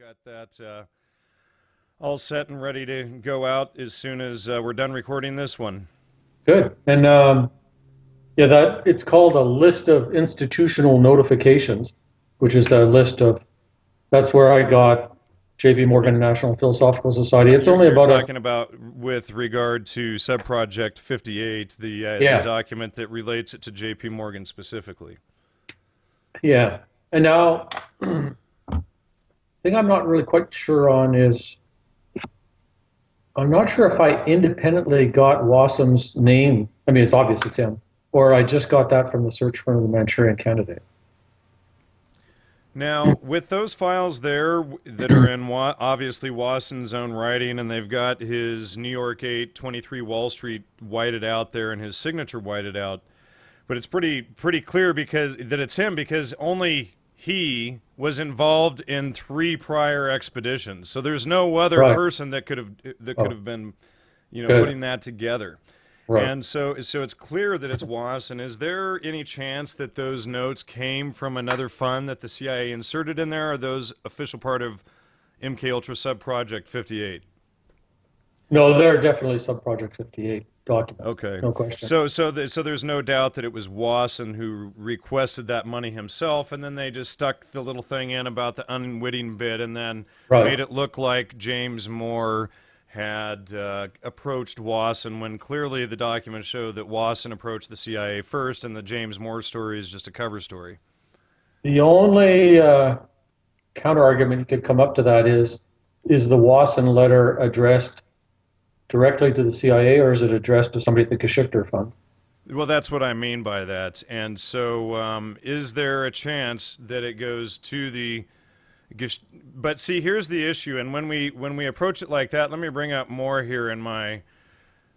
got that all set and ready to go out as soon as we're done recording this one. Good. And yeah, that it's called a list of institutional notifications, which is a list of, that's where I got JP Morgan National Philosophical Society. It's only You're about talking about with regard to Subproject 58, the document that relates it to JP Morgan specifically. Yeah. And now, the thing I'm not really quite sure on is, I'm not sure if I independently got Wassam's name. I mean, it's obvious it's him. Or I just got that from the search firm of the Manchurian Candidate. Now, with those files there that are in obviously Wasson's own writing, and they've got his New York 8, 23 Wall Street whited out there and his signature whited out, but it's pretty clear that it's him because only he was involved in 3 prior expeditions. So there's no other person that could have been, putting that together. Right. And so it's clear that it's Wasson. Is there any chance that those notes came from another fund that the CIA inserted in there? Or are those official part of MKULTRA Subproject 58? No, they're definitely Subproject 58 documents. Okay. No question. So there's no doubt that it was Wasson who requested that money himself, and then they just stuck the little thing in about the unwitting bit and then made it look like James Moore had approached Wasson, when clearly the documents show that Wasson approached the CIA first and the James Moore story is just a cover story. The only counter-argument you could come up to that is the Wasson letter addressed directly to the CIA, or is it addressed to somebody at the Geschickter Fund? Well, that's what I mean by that. And so is there a chance that it goes to the... But see, here's the issue, and when we approach it like that, let me bring up more here in my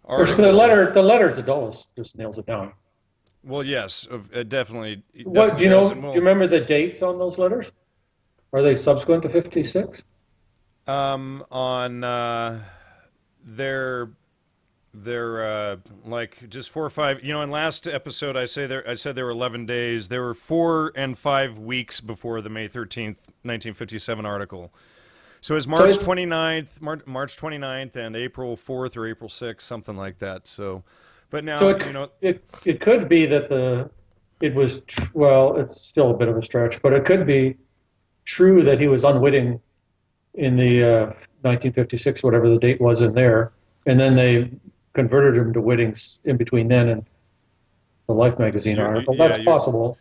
article. The letter to Dulles just nails it down. Well, yes, definitely. What do you know? Do you remember the dates on those letters? Are they subsequent to 56? On they're like just 4 or 5. In last episode I said there were 11 days. There were 4 and 5 weeks before the May 13th, 1957 article. So it's March 29th, March 29th, and April 4th or April 6th, something like that. So, but now it could be that it's still a bit of a stretch, but it could be true that he was unwitting in the 1956, whatever the date was in there, and then they converted him to Whittings in between then and the Life magazine article. That's possible.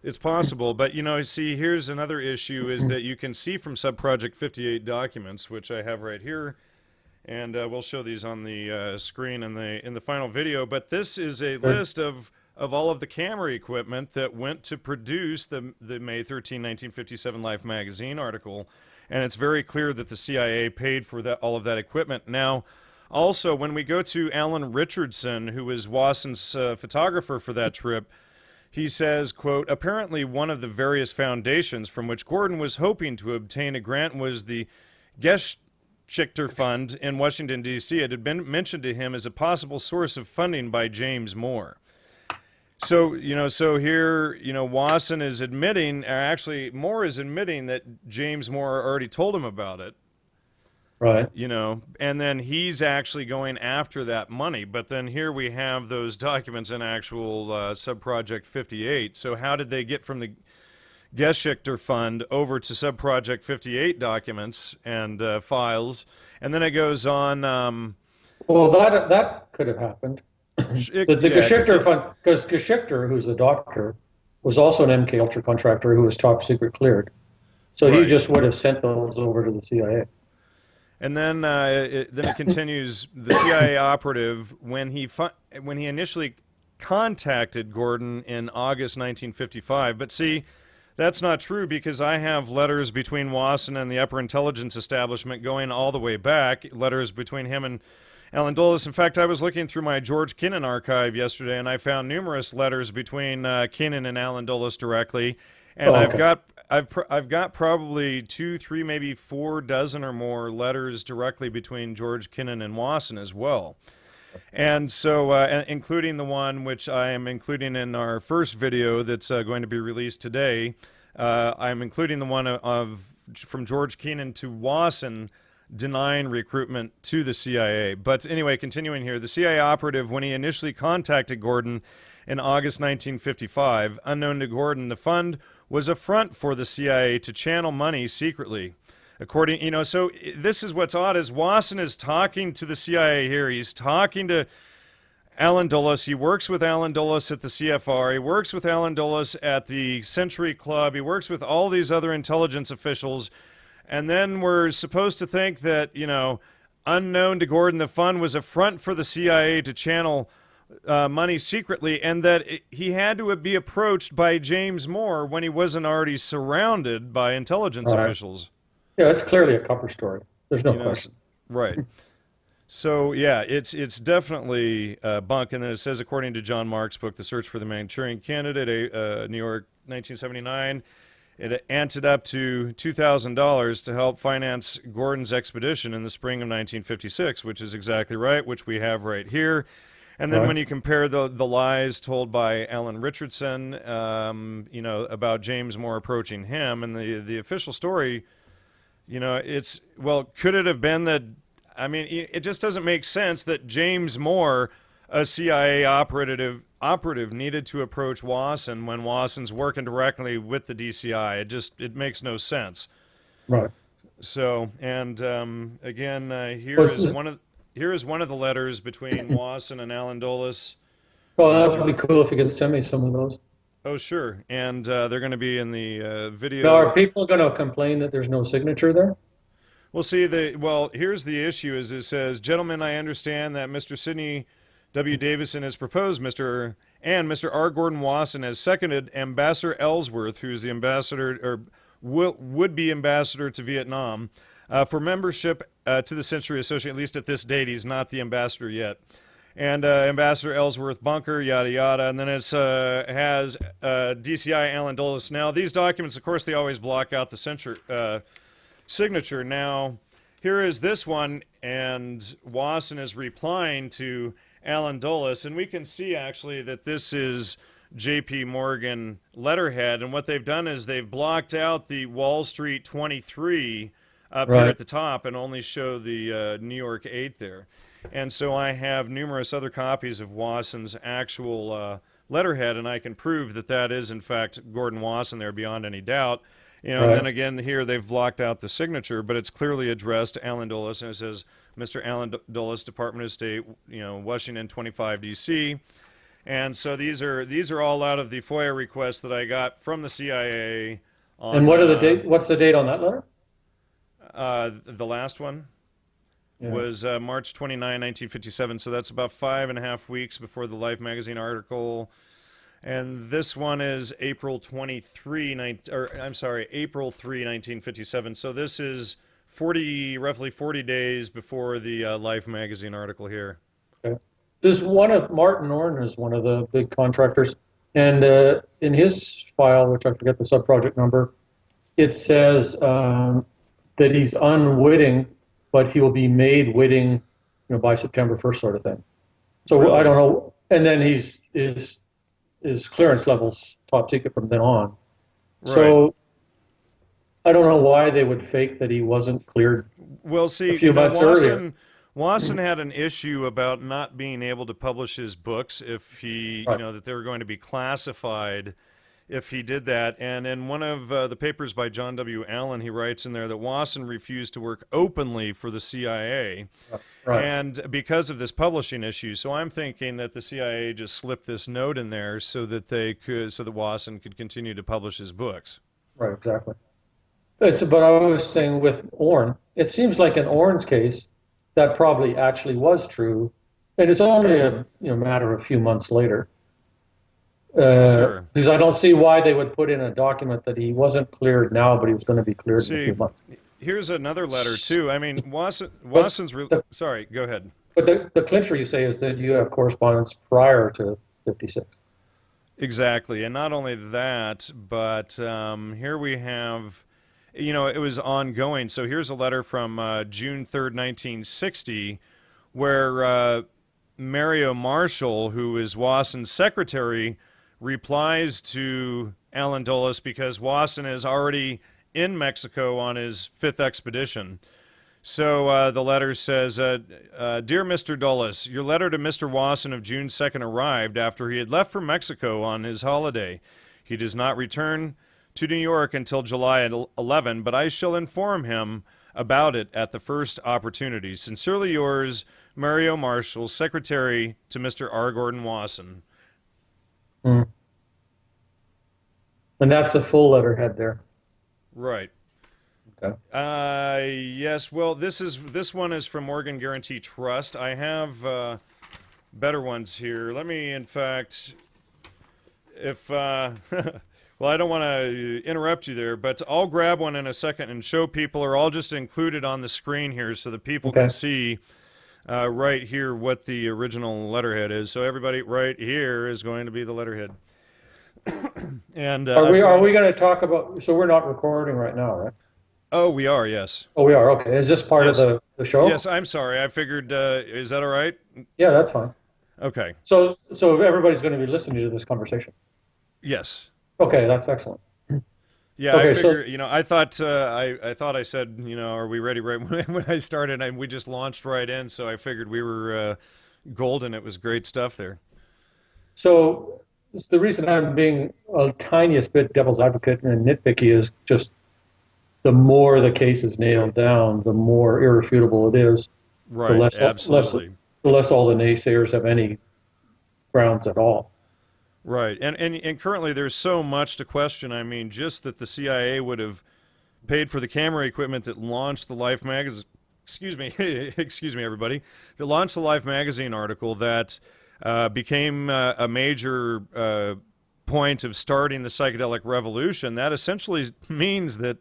It's possible, but see, here's another issue: is that you can see from Subproject 58 documents, which I have right here, and we'll show these on the screen in the final video. But this is a list of all of the camera equipment that went to produce the May 13, 1957 Life magazine article, and it's very clear that the CIA paid for all of that equipment. Now, also, when we go to Alan Richardson, who was Wasson's photographer for that trip, he says, quote, apparently one of the various foundations from which Gordon was hoping to obtain a grant was the Geschickter Fund in Washington, D.C. It had been mentioned to him as a possible source of funding by James Moore. So, so here, Wasson is admitting, or actually Moore is admitting that James Moore already told him about it. Right. And then he's actually going after that money. But then here we have those documents in actual Subproject 58. So how did they get from the Geschickter Fund over to Subproject 58 documents and files? And then it goes on. Well, that could have happened. The Geschickter Fund, because Geschickter, who's a doctor, was also an MKUltra contractor who was top secret cleared. So he just would have sent those over to the CIA. And then it continues. The CIA operative, when he initially contacted Gordon in August 1955, but see, that's not true because I have letters between Wasson and the Upper Intelligence Establishment going all the way back. Letters between him and Alan Dulles. In fact, I was looking through my George Kennan archive yesterday, and I found numerous letters between Kennan and Alan Dulles directly. And I've got probably 2, 3, maybe 4 dozen or more letters directly between George Kennan and Wasson as well. And so, including the one which I am including in our first video that's going to be released today, I'm including the one from George Keenan to Wasson denying recruitment to the CIA. But anyway, continuing here, the CIA operative, when he initially contacted Gordon in August 1955, unknown to Gordon, the fund was a front for the CIA to channel money secretly. According, so this is what's odd is Wasson is talking to the CIA here. He's talking to Alan Dulles. He works with Alan Dulles at the CFR. He works with Alan Dulles at the Century Club. He works with all these other intelligence officials. And then we're supposed to think that, unknown to Gordon, the fund was a front for the CIA to channel money secretly, and that he had to be approached by James Moore when he wasn't already surrounded by intelligence officials. Yeah, it's clearly a cover story. There's no question. Right. So, yeah, it's definitely bunk. And then it says, according to John Mark's book, The Search for the Manchurian Candidate, New York, 1979, it anted up to $2,000 to help finance Gordon's expedition in the spring of 1956, which is exactly right, which we have right here. And then when you compare the lies told by Alan Richardson, about James Moore approaching him, and the official story, it's, well, could it have been that, it just doesn't make sense that James Moore, a CIA operative, needed to approach Wasson when Wasson's working directly with the DCI. It makes no sense. Right. So, and again, here is one of the letters between Wasson and Alan Dulles. Well, that would be cool if you could send me some of those. Oh, sure. And they're going to be in the video. Now, are people going to complain that there's no signature there? Well, see, here's the issue: is it says, "Gentlemen, I understand that Mr. Sidney W. Davison has proposed Mr. R. Gordon Wasson has seconded Ambassador Ellsworth, who is the ambassador or would be ambassador to Vietnam, for membership to the Century Association. At least at this date, he's not the ambassador yet. And Ambassador Ellsworth bunker, yada yada." And then it has DCI Alan Dulles. Now, these documents, of course, they always block out the signature. Now, here is this one, and Wasson is replying to Alan Dulles, and we can see actually that this is J.P. Morgan letterhead, and what they've done is they've blocked out the Wall Street 23 up here at the top and only show the New York 8 there. And so I have numerous other copies of Wasson's actual letterhead, and I can prove that that is in fact Gordon Wasson there beyond any doubt. And then again here they've blocked out the signature, but it's clearly addressed to Alan Dulles, and it says, "Mr. Alan Dulles, Department of State, Washington 25 D.C." And so these are all out of the FOIA requests that I got from the CIA. And what are the date? What's the date on that letter? The last one was March 29, 1957. So that's about 5.5 weeks before the Life magazine article. And this one is April 3, 1957. So this is roughly 40 days before the Life magazine article here. Okay. There's Martin Orne is one of the big contractors, and in his file, which I forget the subproject number, it says that he's unwitting, but he will be made witting, by September 1st, sort of thing. So really? I don't know. And then his clearance level's top secret from then on. Right. So I don't know why they would fake that he wasn't cleared. Well, see, a few months earlier. Wasson had an issue about not being able to publish his books if he, that they were going to be classified if he did that. And in one of the papers by John W. Allen, he writes in there that Wasson refused to work openly for the CIA, and because of this publishing issue. So I'm thinking that the CIA just slipped this note in there so that Wasson could continue to publish his books. Right, exactly. But I was saying with Orne, it seems like in Orne's case, that probably actually was true, and it's only a matter of a few months later. Sure. Because I don't see why they would put in a document that he wasn't cleared now, but he was going to be cleared in a few months. Here's another letter too. I mean, sorry, go ahead. But the clincher you say is that you have correspondence prior to 56. Exactly, and not only that, but here we have. It was ongoing. So here's a letter from June 3rd, 1960, where Mario Marshall, who is Wasson's secretary, replies to Alan Dulles because Wasson is already in Mexico on his 5th expedition. So the letter says, Dear Mr. Dulles, your letter to Mr. Wasson of June 2nd arrived after he had left for Mexico on his holiday. He does not return to New York until July 11, but I shall inform him about it at the first opportunity. Sincerely yours, Mario Marshall, Secretary to Mr. R. Gordon Wasson. And that's a full letterhead there. Right. Okay. Yes. Well, this one is from Morgan Guarantee Trust. I have better ones here. Let me, in fact, if well, I don't want to interrupt you there, but I'll grab one in a second and show people, or I'll just include it on the screen here so that people can see right here what the original letterhead is. So everybody, right here is going to be the letterhead. And are we going to talk about? So we're not recording right now, right? Oh, we are, yes. Oh, we are. Okay. Is this part of the show? Yes, I'm sorry. I figured, is that all right? Yeah, that's fine. Okay. So everybody's going to be listening to this conversation. Yes. Okay, that's excellent. Yeah, okay, I figured, I thought I said, are we ready right when I started, and we just launched right in, so I figured we were golden. It was great stuff there. So the reason I'm being a tiniest bit devil's advocate and nitpicky is just the more the case is nailed down, the more irrefutable it is. Right, the less, absolutely. The less all the naysayers have any grounds at all. Right, and currently there's so much to question. I mean, just that the CIA would have paid for the camera equipment that launched the Life magazine. Excuse me, excuse me, everybody. That launched the Life magazine article that became a major point of starting the psychedelic revolution. That essentially means that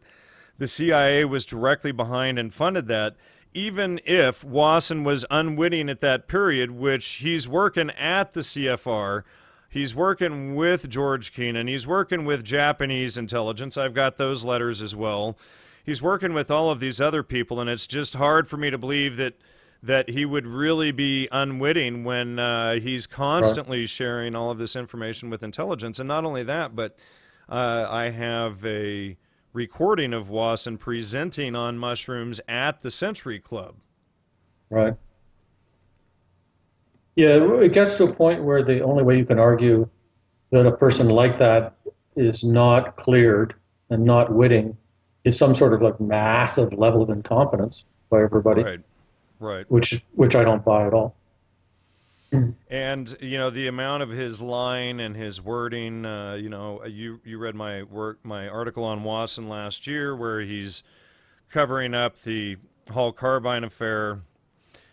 the CIA was directly behind and funded that, even if Wasson was unwitting at that period, which he's working at the CFR. He's working with George Kennan. He's working with Japanese intelligence. I've got those letters as well. He's working with all of these other people, and it's just hard for me to believe that he would really be unwitting when he's constantly sharing all of this information with intelligence. And not only that, but I have a recording of Wasson presenting on mushrooms at the Century Club. Right. Yeah, it gets to a point where the only way you can argue that a person like that is not cleared and not witting is some sort of like massive level of incompetence by everybody. Right. Right. Which I don't buy at all. And the amount of his line and his wording, you read my article on Wasson last year, where he's covering up the Hall Carbine affair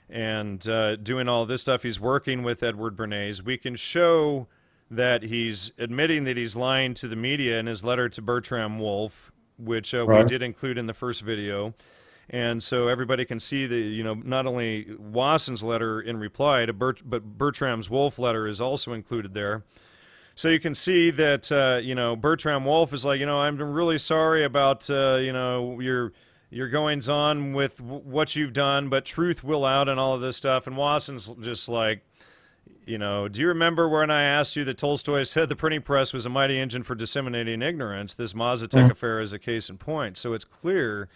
and doing all this stuff. He's working with Edward Bernays. We can show that he's admitting that he's lying to the media in his letter to Bertram Wolfe, which we did include in the first video. And so everybody can see not only Wasson's letter in reply to but Bertram's Wolfe letter is also included there. So you can see that, Bertram Wolfe is like, I'm really sorry about, your goings on with what you've done, but truth will out and all of this stuff. And Wasson's just like, do you remember when I asked you that Tolstoy said the printing press was a mighty engine for disseminating ignorance? This Mazatec affair is a case in point. So it's clear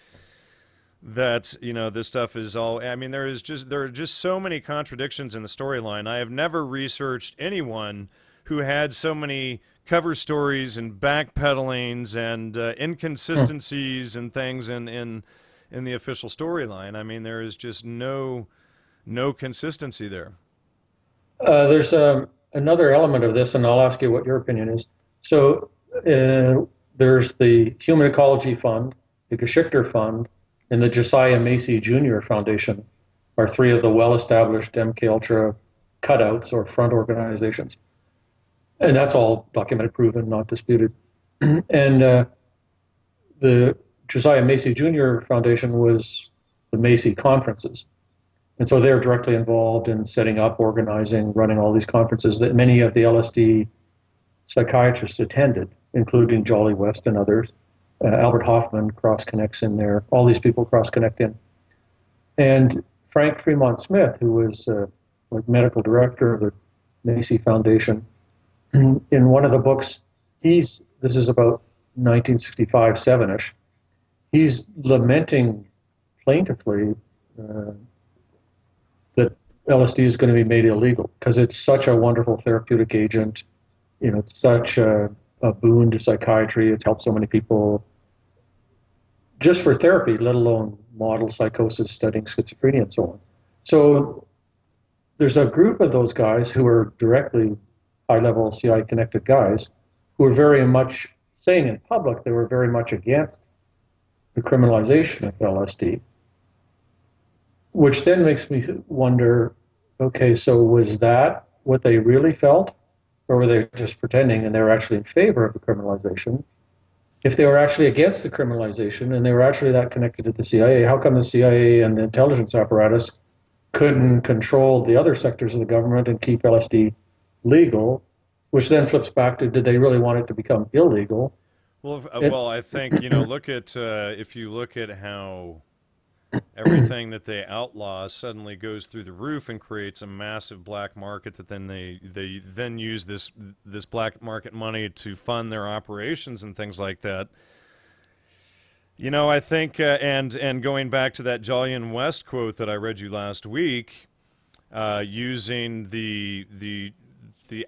that this stuff is all. I mean, there are just so many contradictions in the storyline. I have never researched anyone who had so many cover stories and backpedalings and inconsistencies and things in the official storyline. I mean, there is just no consistency there. There's another element of this, and I'll ask you what your opinion is. So there's the Human Ecology Fund, the Geschichter Fund, and the Josiah Macy Jr. Foundation are three of the well-established MKUltra cutouts or front organizations. And that's all documented, proven, not disputed. And the Josiah Macy Jr. Foundation was the Macy conferences. And so they're directly involved in setting up, organizing, running all these conferences that many of the LSD psychiatrists attended, including Jolly West and others. Albert Hoffman cross-connects in there. All these people cross-connect in. And Frank Fremont Smith, who was like medical director of the Macy Foundation, in one of the books, this is about 1965-7-ish, he's lamenting plaintively uh, that LSD is going to be made illegal because it's such a wonderful therapeutic agent. You know, it's such a boon to psychiatry. It's helped so many people just for therapy, let alone model psychosis, studying schizophrenia, and so on. So there's a group of those guys who are directly high-level CI connected guys who are very much saying in public they were very much against the criminalization of LSD, which then makes me wonder, okay, so was that what they really felt? Or were they just pretending and they were actually in favor of the criminalization? If they were actually against the criminalization and they were actually that connected to the CIA, how come the CIA and the intelligence apparatus couldn't control the other sectors of the government and keep LSD legal, which then flips back to, did they really want it to become illegal? Well, I think, look at if you look at how everything that they outlaw suddenly goes through the roof and creates a massive black market that then they then use this black market money to fund their operations and things like that. I think and going back to that Jolyon West quote that I read you last week, using the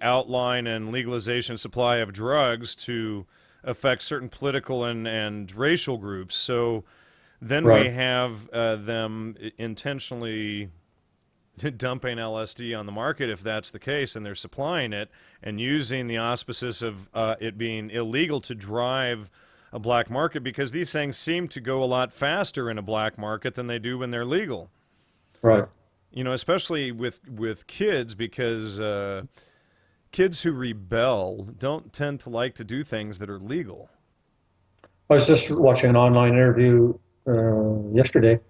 outline and legalization supply of drugs to affect certain political and racial groups. So then Right. we have them intentionally dumping LSD on the market, if that's the case, and they're supplying it and using the auspices of it being illegal to drive a black market, because these things seem to go a lot faster in a black market than they do when they're legal. Right. Especially with kids, because kids who rebel don't tend to like to do things that are legal. I was just watching an online interview yesterday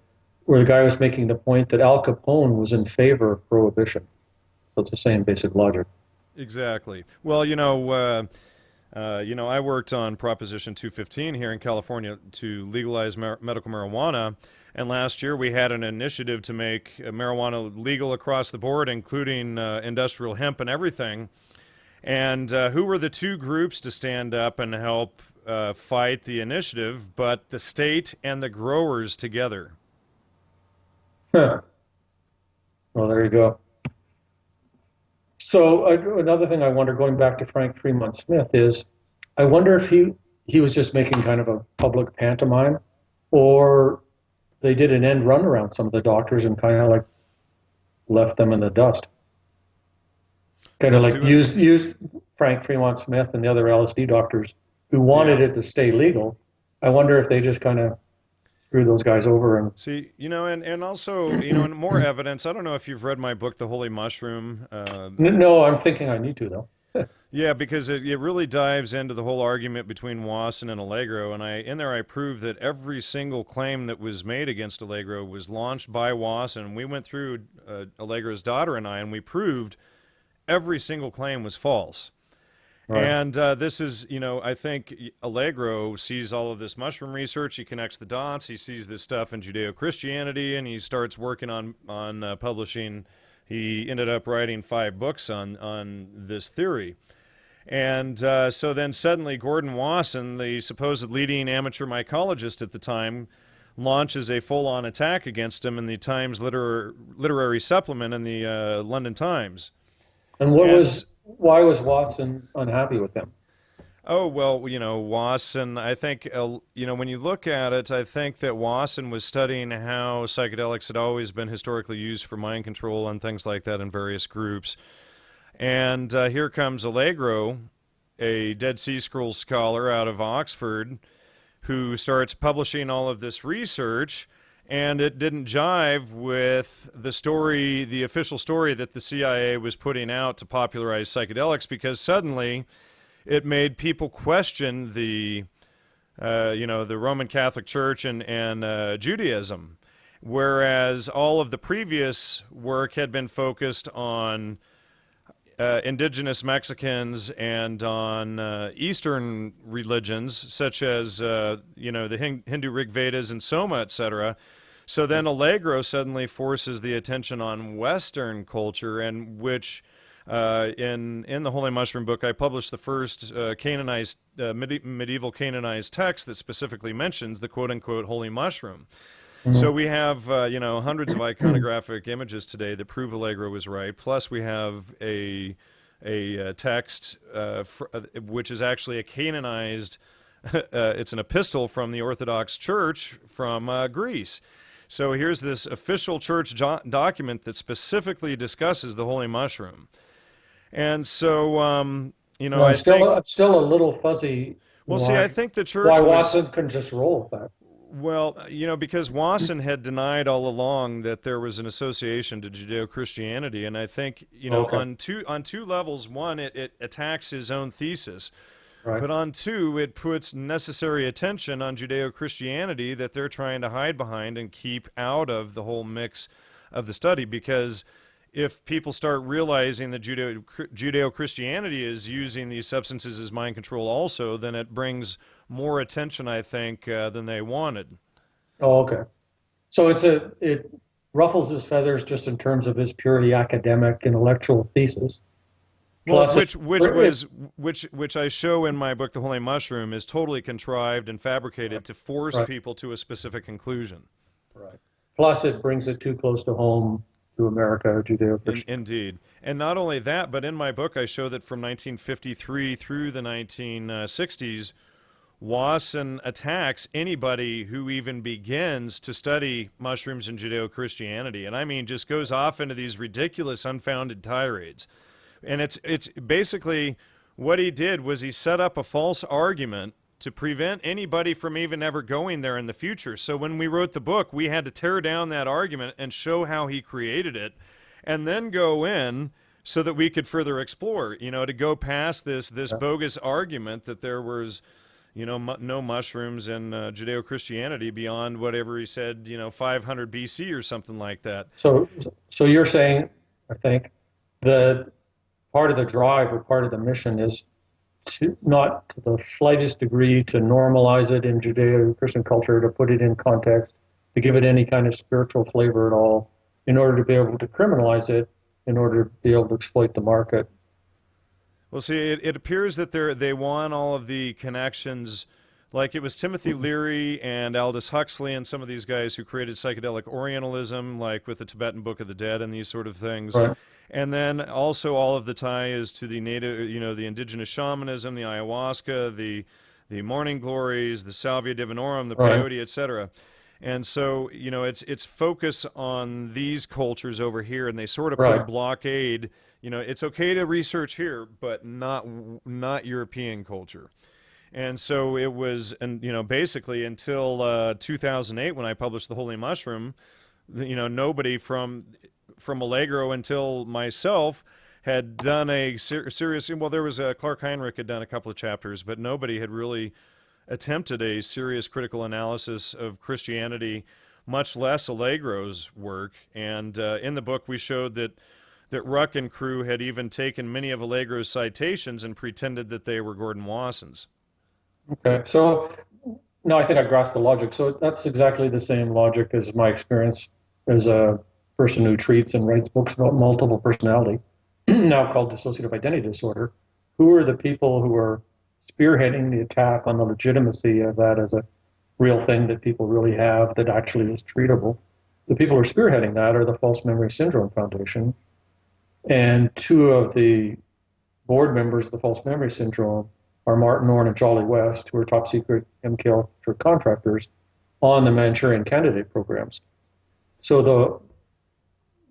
where the guy was making the point that Al Capone was in favor of prohibition. So it's the same basic logic. Exactly. Well, I worked on Proposition 215 here in California to legalize medical marijuana, and last year we had an initiative to make marijuana legal across the board, including industrial hemp and everything. And who were the two groups to stand up and help fight the initiative but the state and the growers together? Huh. Well, there you go. So another thing I wonder, going back to Frank Fremont Smith, is I wonder if he was just making kind of a public pantomime, or they did an end run around some of the doctors and kind of like left them in the dust. Kind of like used Frank Fremont Smith and the other LSD doctors who wanted it to stay legal. I wonder if they just kind of screw those guys over and see, and also, and more evidence. I don't know if you've read my book, The Holy Mushroom. No, I'm thinking I need to though. Yeah, because it really dives into the whole argument between Wasson and Allegro, and in there I prove that every single claim that was made against Allegro was launched by Wasson. We went through Allegro's daughter and I, and we proved every single claim was false. Right. And this is, I think Allegro sees all of this mushroom research. He connects the dots. He sees this stuff in Judeo-Christianity, and he starts working on publishing. He ended up writing 5 books on this theory. And so then suddenly Gordon Wasson, the supposed leading amateur mycologist at the time, launches a full-on attack against him in the Times literary supplement in the London Times. And why was Wasson unhappy with them? Oh, well, Wasson, I think, when you look at it, I think that Wasson was studying how psychedelics had always been historically used for mind control and things like that in various groups. And here comes Allegro, a Dead Sea Scrolls scholar out of Oxford, who starts publishing all of this research, and it didn't jive with the story, the official story that the CIA was putting out to popularize psychedelics, because suddenly it made people question the Roman Catholic Church and Judaism, whereas all of the previous work had been focused on indigenous Mexicans and on Eastern religions, such as the Hindu Rig Vedas and Soma, etc. So then Allegro suddenly forces the attention on Western culture, and which In the Holy Mushroom book, I published the first canonized medieval canonized text that specifically mentions the quote-unquote holy mushroom. So we have hundreds of iconographic images today that prove Allegro was right. Plus, we have a text which is actually a canonized. It's an epistle from the Orthodox Church from Greece. So here's this official church document that specifically discusses the holy mushroom. And so, well, I'm still a little fuzzy. Well, see, I think the church why Watson couldn't just roll with that. Well, because Wasson had denied all along that there was an association to Judeo-Christianity, and I think, on two levels. One, it attacks his own thesis, right. But on two, it puts necessary attention on Judeo-Christianity that they're trying to hide behind and keep out of the whole mix of the study, because if people start realizing that Judeo-Christianity is using these substances as mind control also, then it brings more attention, I think, than they wanted. Oh, okay. So it ruffles his feathers just in terms of his purely academic, intellectual thesis. Well, which I show in my book, The Holy Mushroom, is totally contrived and fabricated to force people to a specific conclusion. Right. Plus, it brings it too close to home to America, Judeo-Christian. Indeed. And not only that, but in my book, I show that from 1953 through the 1960s, Wasson attacks anybody who even begins to study mushrooms and Judeo-Christianity. And I mean, just goes off into these ridiculous, unfounded tirades. And it's basically what he did was he set up a false argument to prevent anybody from even ever going there in the future. So when we wrote the book, we had to tear down that argument and show how he created it, and then go in so that we could further explore, to go past this bogus argument that there was, no mushrooms in Judeo-Christianity beyond whatever he said, 500 BC or something like that. So you're saying, I think, the part of the drive or part of the mission is not to the slightest degree to normalize it in Judeo-Christian culture, to put it in context, to give it any kind of spiritual flavor at all, in order to be able to criminalize it, in order to be able to exploit the market. Well, see, it appears that they want all of the connections, like it was Timothy Leary and Aldous Huxley and some of these guys who created psychedelic Orientalism, like with the Tibetan Book of the Dead and these sort of things. Right. And then also all of the ties to the native, the indigenous shamanism, the ayahuasca, the morning glories, the salvia divinorum, the peyote, etc. And so, it's focus on these cultures over here, and they sort of put a blockade. It's okay to research here, but not European culture. And so it was, and basically until 2008, when I published The Holy Mushroom, nobody from Allegro until myself had done a serious, well, there was Clark Heinrich had done a couple of chapters, but nobody had really attempted a serious critical analysis of Christianity, much less Allegro's work. And in the book, we showed that Ruck and crew had even taken many of Allegro's citations and pretended that they were Gordon Wasson's. Okay, so no, I think I grasped the logic. So that's exactly the same logic as my experience as a person who treats and writes books about multiple personality, now called dissociative identity disorder. Who are the people who are spearheading the attack on the legitimacy of that as a real thing that people really have that actually is treatable? The people who are spearheading that are the False Memory Syndrome Foundation. And two of the board members of the False Memory Syndrome are Martin Orne and Jolly West, who are top secret MKULTRA contractors on the Manchurian candidate programs. So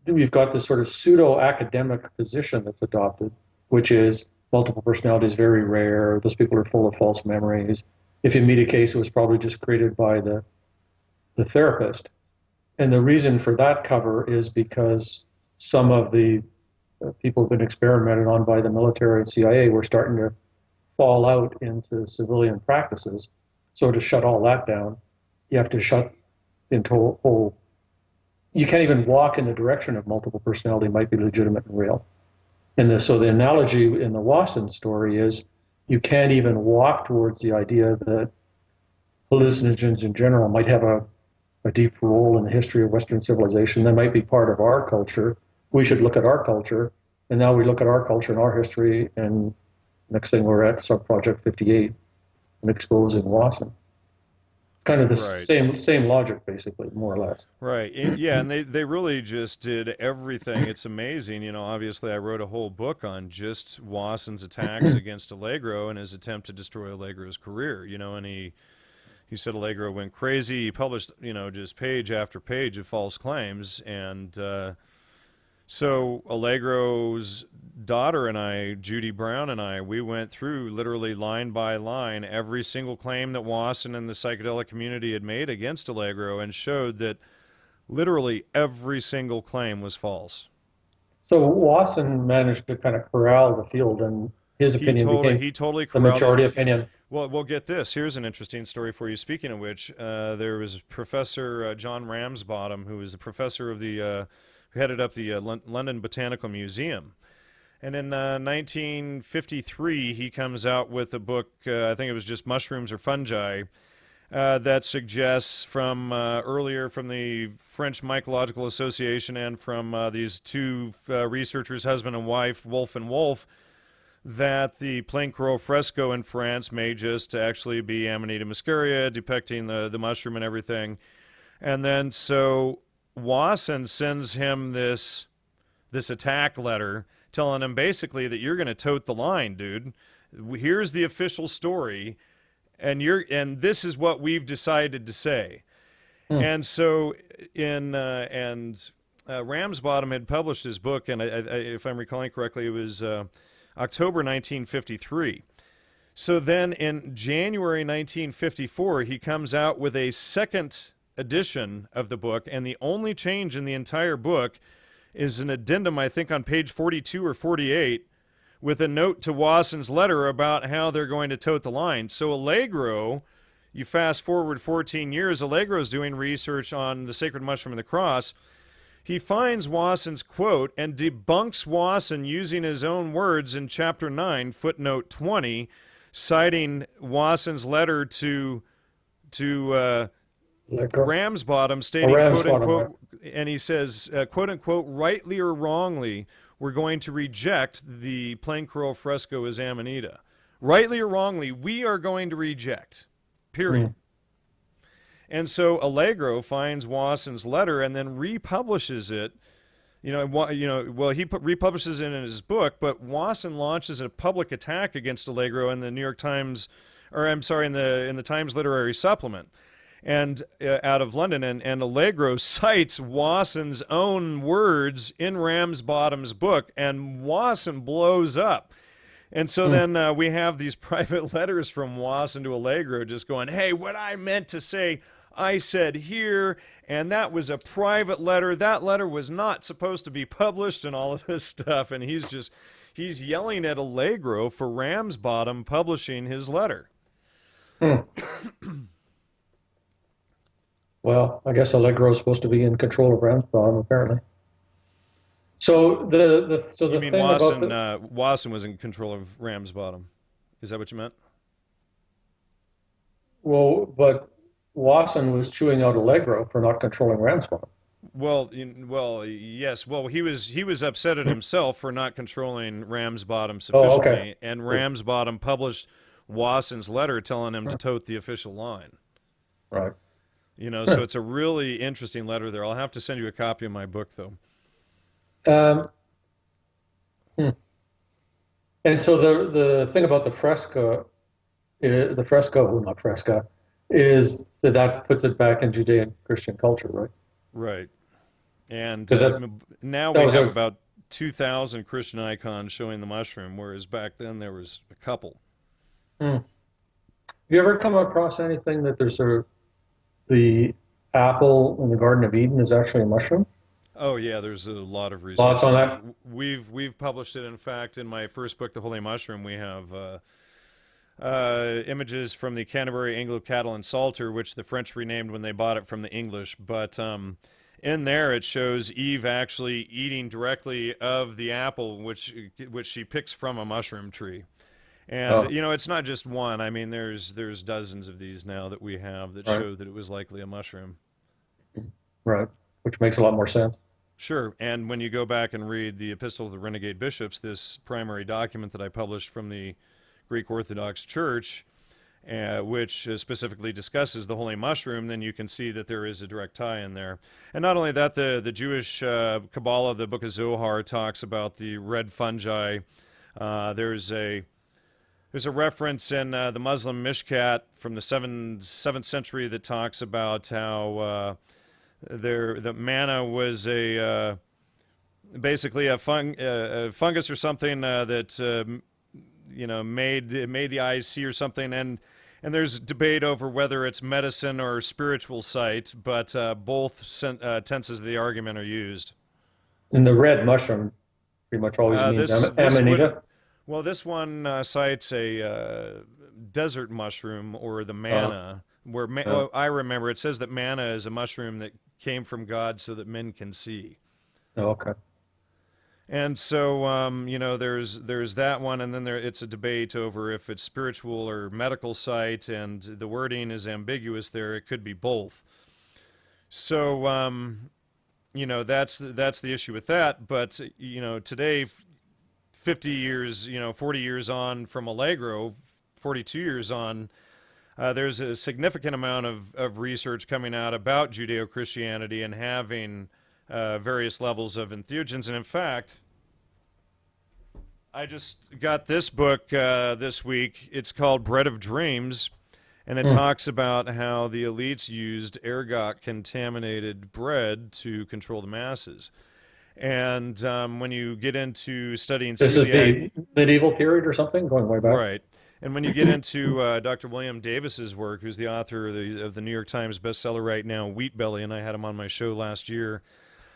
we've got this sort of pseudo-academic position that's adopted, which is multiple personality is very rare. Those people are full of false memories. If you meet a case, it was probably just created by the therapist. And the reason for that cover is because some of the people who've been experimented on by the military and CIA were starting to fall out into civilian practices. So to shut all that down, you have to shut into whole. You can't even walk in the direction of multiple personality might be legitimate and real. And so the analogy in the Wasson story is you can't even walk towards the idea that hallucinogens in general might have a deep role in the history of Western civilization. That might be part of our culture. We should look at our culture And now we look at our culture and our history, and next thing we're at Subproject 58 and exposing Wasson. It's kind of the Right. same logic, basically, more or less. Right. Yeah, and they really just did everything. It's amazing. You know, obviously I wrote a whole book on just Wasson's attacks against Allegro and his attempt to destroy Allegro's career, you know, and he said Allegro went crazy. He published, you know, just page after page of false claims, and so Allegro's daughter and I, Judy Brown and I, we went through literally line by line every single claim that Wasson and the psychedelic community had made against Allegro, and showed that literally every single claim was false. So Wasson managed to kind of corral the field, and his opinion became He totally the majority opinion. Well, we'll get this. Here's an interesting story for you. Speaking of which, there was Professor John Ramsbottom, who was the professor of the who headed up the London Botanical Museum. And in 1953, he comes out with a book, I think it was just Mushrooms or Fungi, that suggests from earlier from the French Mycological Association and from these two researchers, husband and wife, Wolf and Wolf, that the plain Corot fresco in France may just actually be Amanita muscaria, depicting the mushroom and everything. And then so Wasson sends him this attack letter telling him basically that you're going to tote the line, dude. Here's the official story, and this is what we've decided to say. And so Ramsbottom had published his book, and if I'm recalling correctly, it was October 1953. So then in January 1954, he comes out with a second edition of the book, and the only change in the entire book is an addendum, I think on page 42 or 48, with a note to Wasson's letter about how they're going to tote the line. So Allegro, you fast forward 14 years, Allegro's doing research on the sacred mushroom and the cross. He finds Wasson's quote and debunks Wasson using his own words in chapter 9, footnote 20, citing Wasson's letter to Ramsbottom, stating, quote unquote, and he says, quote unquote, rightly or wrongly, we're going to reject the plain Corot fresco as Amanita. Rightly or wrongly, we are going to reject, period. And so Allegro finds Wasson's letter and then republishes it. He republishes it in his book, but Wasson launches a public attack against Allegro in the New York Times, or I'm sorry, in the Times Literary Supplement, and out of London, and Allegro cites Wasson's own words in Ramsbottom's book, and Wasson blows up. And so then we have these private letters from Wasson to Allegro just going, hey, what I meant to say, I said here, and that was a private letter. That letter was not supposed to be published, and all of this stuff. And he's yelling at Allegro for Ramsbottom publishing his letter. Well, I guess Allegro is supposed to be in control of Ramsbottom, apparently. So the mean thing Wasson, about Wasson was in control of Ramsbottom? Is that what you meant? Well, but Wasson was chewing out Allegro for not controlling Ramsbottom. Well, yes. Well, he was upset at himself for not controlling Ramsbottom sufficiently, okay. And Ramsbottom published Wasson's letter telling him to tote the official line. Right. You know, so it's a really interesting letter there. I'll have to send you a copy of my book, though. And so the thing about the fresco, not fresca, is that puts it back in Judean Christian culture, right? Right. And now that we was have about 2,000 Christian icons showing the mushroom, whereas back then there was a couple. Have you ever come across anything that the apple in the Garden of Eden is actually a mushroom? Oh yeah, there's a lot of research. Lots on that. We've published it. In fact, in my first book, The Holy Mushroom, we have images from the Canterbury Anglo-Catalan Psalter, which the French renamed when they bought it from the English. But in there, it shows Eve actually eating directly of the apple, which she picks from a mushroom tree. And you know, it's not just one. I mean, there's dozens of these now that we have that show that it was likely a mushroom. Right, which makes a lot more sense. Sure. And when you go back and read the Epistle of the Renegade Bishops, this primary document that I published from the Greek Orthodox Church, which specifically discusses the holy mushroom, then you can see that there is a direct tie in there. And not only that, the Jewish Kabbalah, the Book of Zohar, talks about the red fungi. There's a reference in the Muslim Mishkat from the 7th century that talks about how the manna was basically a fungus or something that made the eyes see or something, and there's debate over whether it's medicine or spiritual sight, but both tenses of the argument are used. And the red mushroom pretty much always means amanita. Well, this one cites a desert mushroom, or the manna, where I remember it says that manna is a mushroom that came from God so that men can see. Oh, okay. And so, there's that one, and then it's a debate over if it's spiritual or medical sight, and the wording is ambiguous there. It could be both. So, that's the issue with that. But, today, 50 years, 40 years on from Allegro, 42 years on, there's a significant amount of research coming out about Judeo-Christianity and having various levels of entheogens. And in fact, I just got this book this week. It's called Bread of Dreams, and it talks about how the elites used ergot-contaminated bread to control the masses. And when you get into studying this is the medieval period or something, going way back. Right. And when you get into Dr. William Davis's work, who's the author of the New York Times bestseller right now, Wheat Belly, and I had him on my show last year,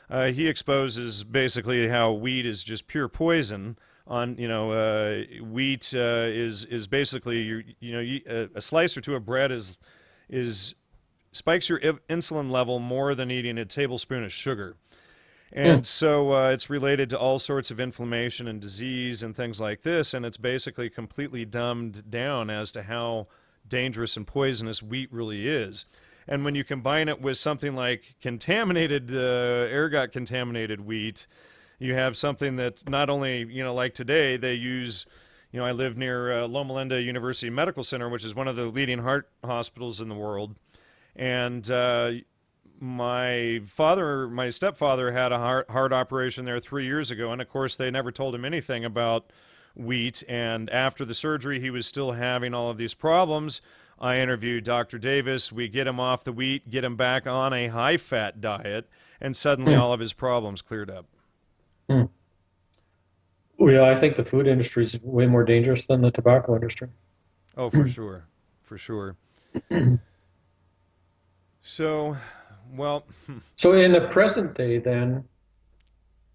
he exposes basically how wheat is just pure poison. Wheat is basically a slice or two of bread is spikes your insulin level more than eating a tablespoon of sugar. And so it's related to all sorts of inflammation and disease and things like this, and it's basically completely dumbed down as to how dangerous and poisonous wheat really is. And when you combine it with something like ergot-contaminated wheat, you have something that not only, like today, they use, I live near Loma Linda University Medical Center, which is one of the leading heart hospitals in the world, and my stepfather had a heart operation there 3 years ago, and of course they never told him anything about wheat, and after the surgery he was still having all of these problems. I interviewed Dr. Davis. We get him off the wheat, get him back on a high-fat diet, and suddenly all of his problems cleared up. Well, I think the food industry is way more dangerous than the tobacco industry. Oh, for sure. For sure. So... Well, so in the present day, then,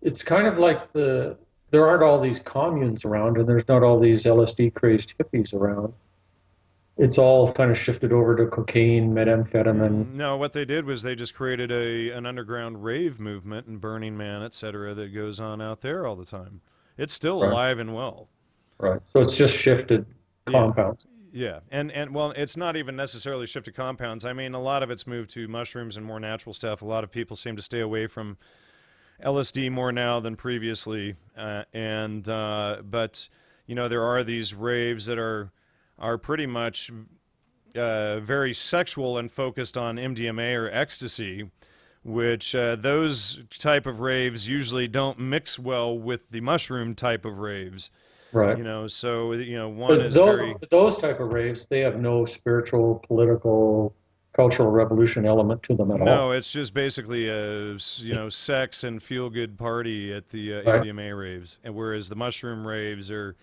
it's kind of like there aren't all these communes around, and there's not all these LSD-crazed hippies around. It's all kind of shifted over to cocaine, methamphetamine. No, what they did was they just created an underground rave movement and Burning Man, etc., that goes on out there all the time. It's still alive and well. Right. So it's just shifted compounds. Yeah, and well, it's not even necessarily shifted compounds. I mean, a lot of it's moved to mushrooms and more natural stuff. A lot of people seem to stay away from LSD more now than previously, but there are these raves that are pretty much very sexual and focused on MDMA or ecstasy, which those type of raves usually don't mix well with the mushroom type of raves. Right. One is those type of raves, they have no spiritual, political, cultural revolution element to them at all. No, it's just basically a sex and feel good party at the MDMA raves, and whereas the mushroom raves are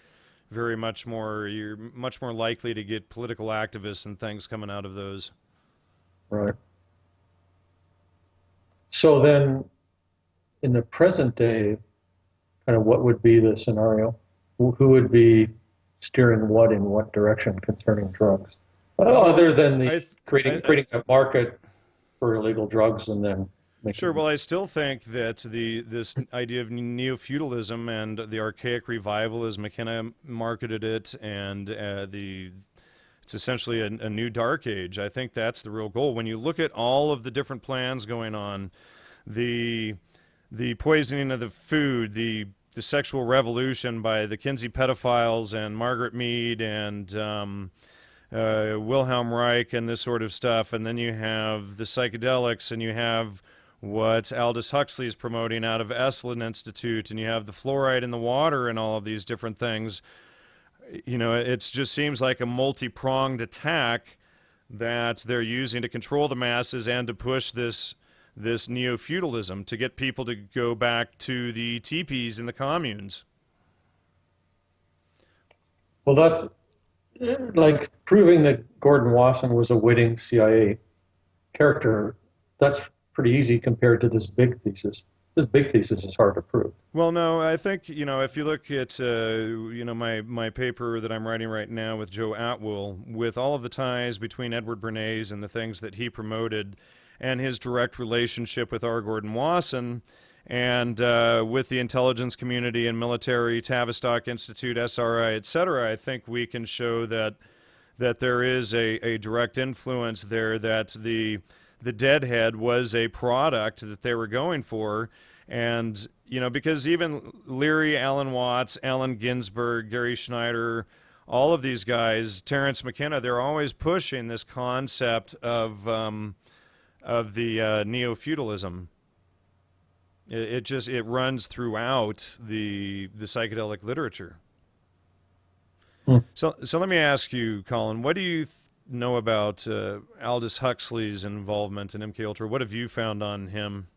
very much more, you're much more likely to get political activists and things coming out of those. Right. So then, in the present day, kind of what would be the scenario? Who would be steering what in what direction concerning drugs? Other than creating a market for illegal drugs and then Sure. Well, I still think that this idea of neo-feudalism and the archaic revival, as McKenna marketed it, and it's essentially a new dark age. I think that's the real goal. When you look at all of the different plans going on, the the poisoning of the food, the sexual revolution by the Kinsey pedophiles and Margaret Mead and Wilhelm Reich and this sort of stuff, and then you have the psychedelics, and you have what Aldous Huxley is promoting out of Esalen Institute, and you have the fluoride in the water and all of these different things. You know, it just seems like a multi-pronged attack that they're using to control the masses and to push this neo-feudalism, to get people to go back to the teepees in the communes. Well, that's like proving that Gordon Wasson was a witting CIA character. That's pretty easy compared to this big thesis. This big thesis is hard to prove. Well, no, I think, you know, if you look at, you know, my paper that I'm writing right now with Joe Atwill, with all of the ties between Edward Bernays and the things that he promoted, and his direct relationship with R. Gordon Wasson, and with the intelligence community and military, Tavistock Institute, SRI, etc., I think we can show that there is a direct influence there, that the deadhead was a product that they were going for. And, you know, because even Leary, Alan Watts, Allen Ginsberg, Gary Schneider, all of these guys, Terence McKenna, they're always pushing this concept of the neo-feudalism. It runs throughout the psychedelic literature. So let me ask you, Colin, what do you know about Aldous Huxley's involvement in MKUltra? What have you found on him?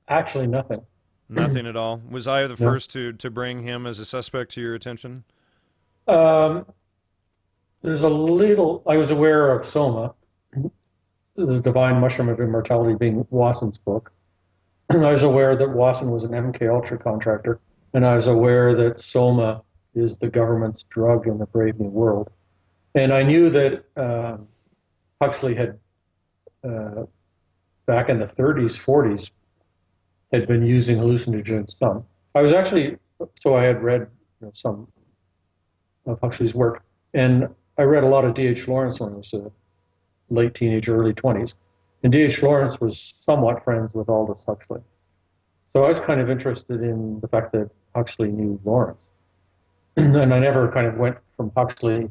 Actually, nothing. Nothing at all. Was I the first to bring him as a suspect to your attention? There's a little. I was aware of Soma, The Divine Mushroom of Immortality, being Wasson's book. I was aware that Wasson was an MKUltra contractor, and I was aware that Soma is the government's drug in the Brave New World. And I knew that Huxley had, back in the 30s, 40s, had been using hallucinogens some. I was actually, so I had read some of Huxley's work, and I read a lot of D.H. Lawrence when I was a late teenager, early 20s. And D.H. Lawrence was somewhat friends with Aldous Huxley. So I was kind of interested in the fact that Huxley knew Lawrence. And I never kind of went from Huxley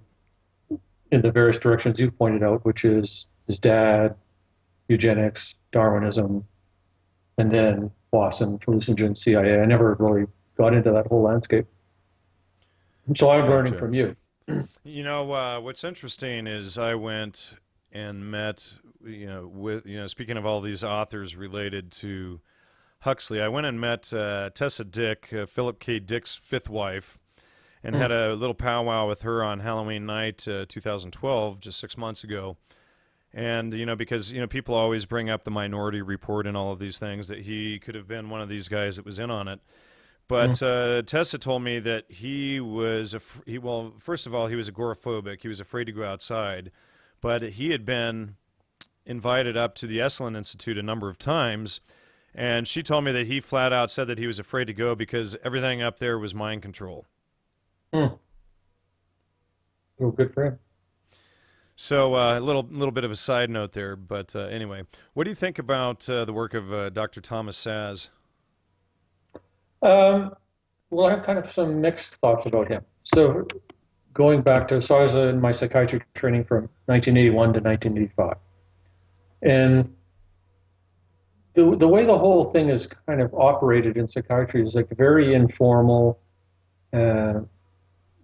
in the various directions you've pointed out, which is his dad, eugenics, Darwinism, and then Wasson, hallucinogen, CIA. I never really got into that whole landscape. So I'm learning from you. You know, what's interesting is I went and met, speaking of all these authors related to Huxley, I went and met Tessa Dick, Philip K. Dick's fifth wife, and had a little powwow with her on Halloween night 2012, just 6 months ago. And, because, people always bring up the Minority Report and all of these things, that he could have been one of these guys that was in on it. But Tessa told me that he was, well, first of all, he was agoraphobic. He was afraid to go outside. But he had been invited up to the Esalen Institute a number of times. And she told me that he flat out said that he was afraid to go because everything up there was mind control. Well, good for him. So a little bit of a side note there, but anyway, what do you think about the work of Dr. Thomas Szasz? Well, I have kind of some mixed thoughts about him. So going back to, so I was in my psychiatry training from 1981 to 1985. And the way the whole thing is kind of operated in psychiatry is like very informal.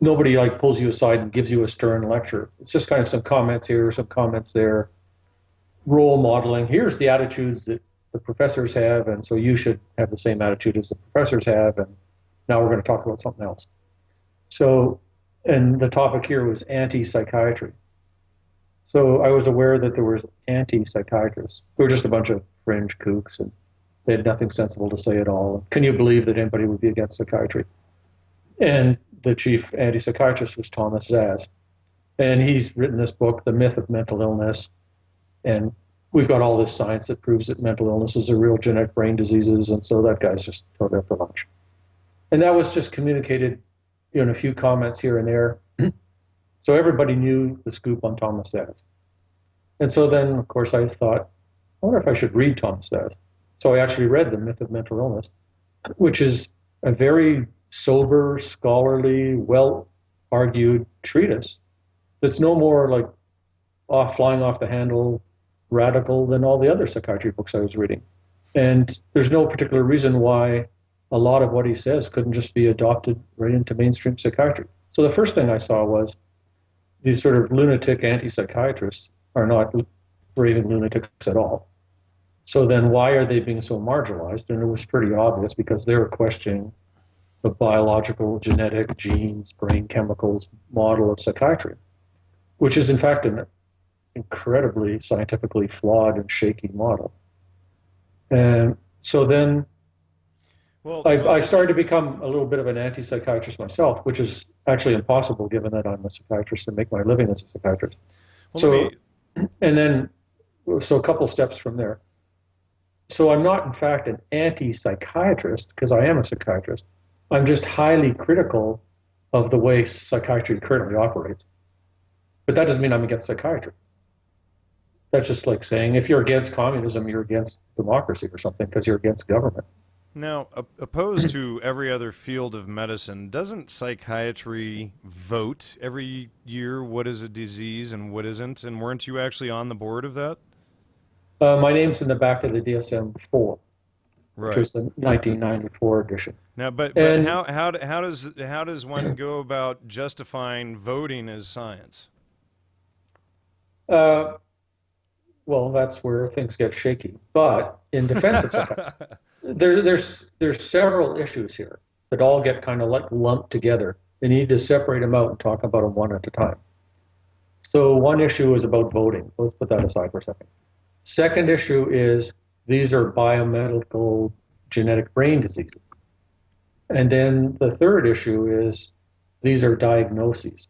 Nobody like pulls you aside and gives you a stern lecture. It's just kind of some comments here, some comments there, role modeling. Here's the attitudes that the professors have, and so you should have the same attitude as the professors have, and now we're going to talk about something else. So, and the topic here was anti-psychiatry. So I was aware that there was anti-psychiatrists. They were just a bunch of fringe kooks, and they had nothing sensible to say at all. Can you believe that anybody would be against psychiatry? And the chief anti-psychiatrist was Thomas Szasz. And he's written this book, The Myth of Mental Illness. And we've got all this science that proves that mental illnesses are real genetic brain diseases. And so that guy's just totally up for lunch. And that was just communicated in a few comments here and there. So everybody knew the scoop on Thomas Szasz. And so then, of course, I thought, I wonder if I should read Thomas Szasz. So I actually read The Myth of Mental Illness, which is a very sober, scholarly, well-argued treatise that's no more like flying off the handle radical than all the other psychiatry books I was reading. And there's no particular reason why a lot of what he says couldn't just be adopted right into mainstream psychiatry. So the first thing I saw was these sort of lunatic anti-psychiatrists are not raving lunatics at all. So then why are they being so marginalized? And it was pretty obvious because they were questioning the biological, genetic, genes, brain chemicals model of psychiatry, which is in fact an incredibly scientifically flawed and shaky model. And so then I started to become a little bit of an anti-psychiatrist myself, which is actually impossible given that I'm a psychiatrist and make my living as a psychiatrist. So a couple steps from there. So I'm not, in fact, an anti-psychiatrist because I am a psychiatrist. I'm just highly critical of the way psychiatry currently operates. But that doesn't mean I'm against psychiatry. That's just like saying if you're against communism, you're against democracy or something because you're against government. Now, opposed to every other field of medicine, doesn't psychiatry vote every year what is a disease and what isn't? And weren't you actually on the board of that? My name's in the back of the DSM-4, right, which was the 1994 edition. Now, but how does one go about justifying voting as science? Well, that's where things get shaky. But in defense of psychiatry, there's several issues here that all get kind of like lumped together. You need to separate them out and talk about them one at a time. So one issue is about voting. Let's put that aside for a second. Second issue is these are biomedical genetic brain diseases. And then the third issue is these are diagnoses.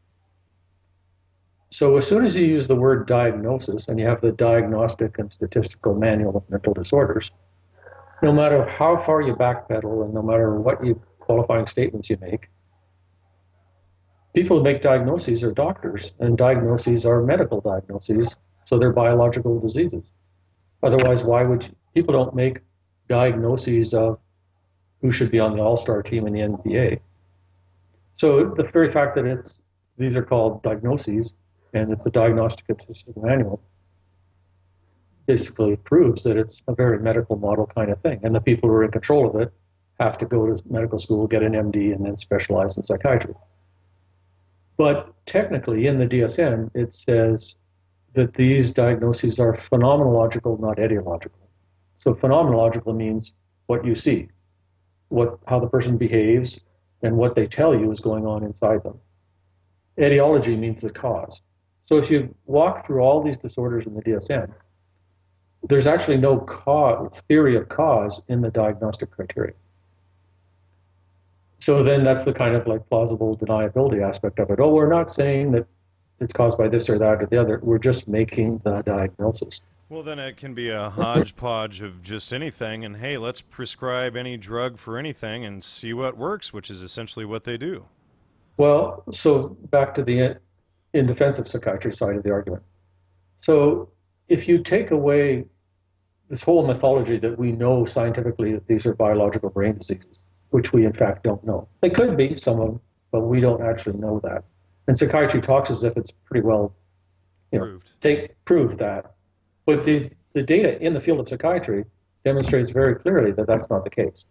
So as soon as you use the word diagnosis and you have the Diagnostic and Statistical Manual of Mental Disorders, no matter how far you backpedal and no matter what qualifying statements you make, people who make diagnoses are doctors, and diagnoses are medical diagnoses, so they're biological diseases. Otherwise, people don't make diagnoses of who should be on the all-star team in the NBA. So the very fact that these are called diagnoses and it's a Diagnostic and Statistical Manual basically proves that it's a very medical model kind of thing. And the people who are in control of it have to go to medical school, get an MD, and then specialize in psychiatry. But technically, in the DSM, it says that these diagnoses are phenomenological, not etiological. So phenomenological means what you see, how the person behaves, and what they tell you is going on inside them. Etiology means the cause. So if you walk through all these disorders in the DSM, there's actually no theory of cause in the diagnostic criteria. So then that's the kind of like plausible deniability aspect of it. Oh, we're not saying that it's caused by this or that or the other. We're just making the diagnosis. Well, then it can be a hodgepodge of just anything, and hey, let's prescribe any drug for anything and see what works, which is essentially what they do. Well, so back to the in defense of psychiatry side of the argument. So if you take away this whole mythology that we know scientifically that these are biological brain diseases, which we in fact don't know. They could be, some of them, but we don't actually know that. And psychiatry talks as if it's pretty well proved that. But the data in the field of psychiatry demonstrates very clearly that that's not the case.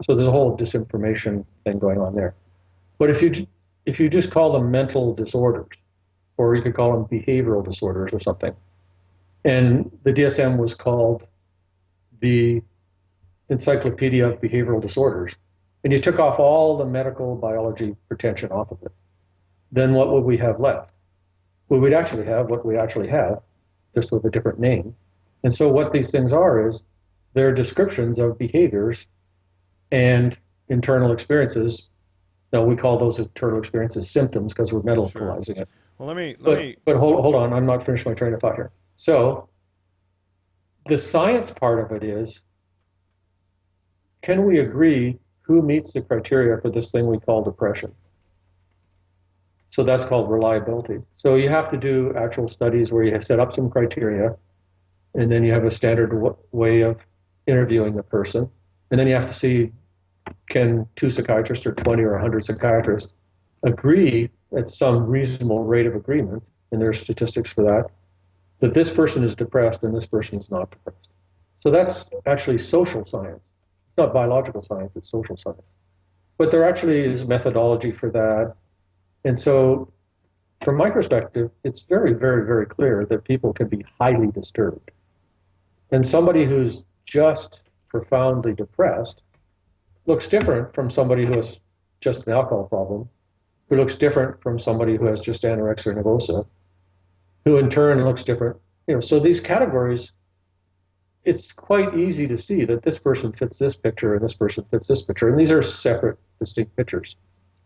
So there's a whole disinformation thing going on there. But if you just call them mental disorders, or you could call them behavioral disorders or something, and the DSM was called the Encyclopedia of Behavioral Disorders, and you took off all the medical biology pretension off of it, then what would we have left? Well, we'd actually have what we actually have, just with a different name. And so what these things are is they're descriptions of behaviors and internal experiences. Now, we call those internal experiences symptoms because we're medicalizing it. Well, let me. But hold on, I'm not finished my train of thought here. So the science part of it is, can we agree who meets the criteria for this thing we call depression? So that's called reliability. So you have to do actual studies where you set up some criteria, and then you have a standard way of interviewing the person. And then you have to see, can 2 psychiatrists or 20 or 100 psychiatrists agree at some reasonable rate of agreement, and there's statistics for that, that this person is depressed and this person is not depressed. So that's actually social science. It's not biological science, it's social science. But there actually is methodology for that. And so from my perspective, it's very, very, very clear that people can be highly disturbed. And somebody who's just profoundly depressed looks different from somebody who has just an alcohol problem, who looks different from somebody who has just anorexia nervosa, who in turn looks different. So these categories, it's quite easy to see that this person fits this picture and this person fits this picture. And these are separate, distinct pictures.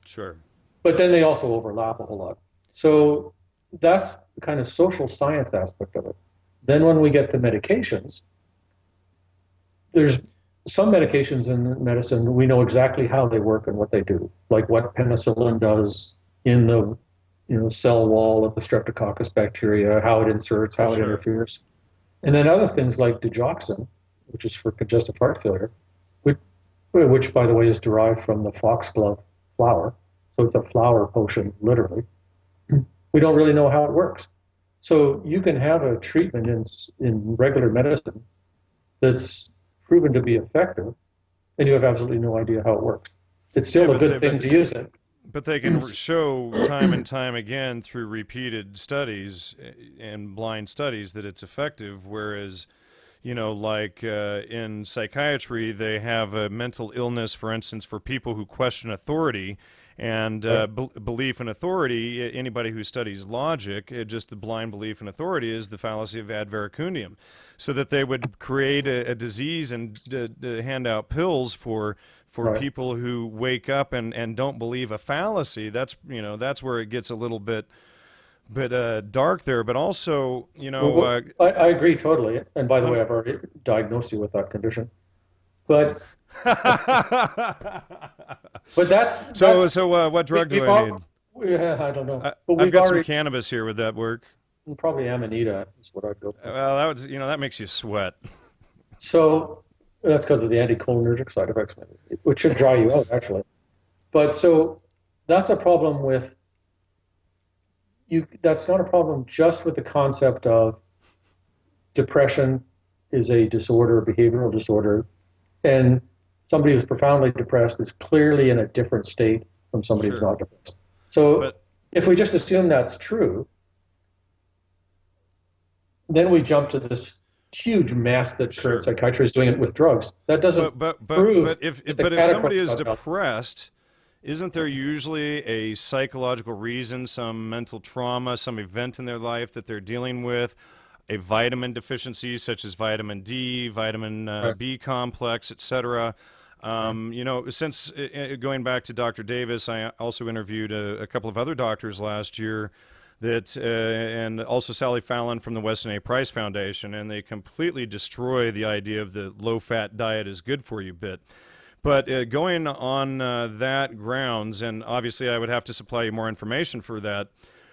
Sure. But then they also overlap a whole lot. So that's the kind of social science aspect of it. Then when we get to medications, there's some medications in medicine, we know exactly how they work and what they do, like what penicillin does in the cell wall of the streptococcus bacteria, how it inserts, how it interferes. And then other things like digoxin, which is for congestive heart failure, which by the way is derived from the foxglove flower. So it's a flower potion, literally. We don't really know how it works. So you can have a treatment in regular medicine that's proven to be effective, and you have absolutely no idea how it works. It's still a good thing to use it. But they can show time and time again through repeated studies and blind studies that it's effective, whereas, like in psychiatry, they have a mental illness, for instance, for people who question authority and belief in authority. Anybody who studies logic, just the blind belief in authority is the fallacy of ad verecundium. So that they would create a disease and hand out pills for people who wake up and don't believe a fallacy. That's where it gets a little bit dark there. But also, I agree totally. And by the way, I've already diagnosed you with that condition. But that's what drug do I need? Yeah, I don't know. But I've got some cannabis here. Would that work? Probably Amanita is what I'd go for. Well, that makes you sweat. So that's because of the anticholinergic side effects, which should dry you out, actually. But so that's a problem with you. That's not a problem just with the concept of depression is a disorder, behavioral disorder, and somebody who's profoundly depressed is clearly in a different state from somebody who's not depressed. So if we just assume that's true, then we jump to this huge mess that current psychiatry is doing it with drugs. That doesn't prove. But if somebody is depressed, isn't there usually a psychological reason, some mental trauma, some event in their life that they're dealing with, a vitamin deficiency such as vitamin D, vitamin B complex, etc.? Since going back to Dr. Davis, I also interviewed a couple of other doctors last year and also Sally Fallon from the Weston A. Price Foundation, and they completely destroy the idea of the low-fat diet is good for you bit. But going on that grounds, and obviously I would have to supply you more information for that,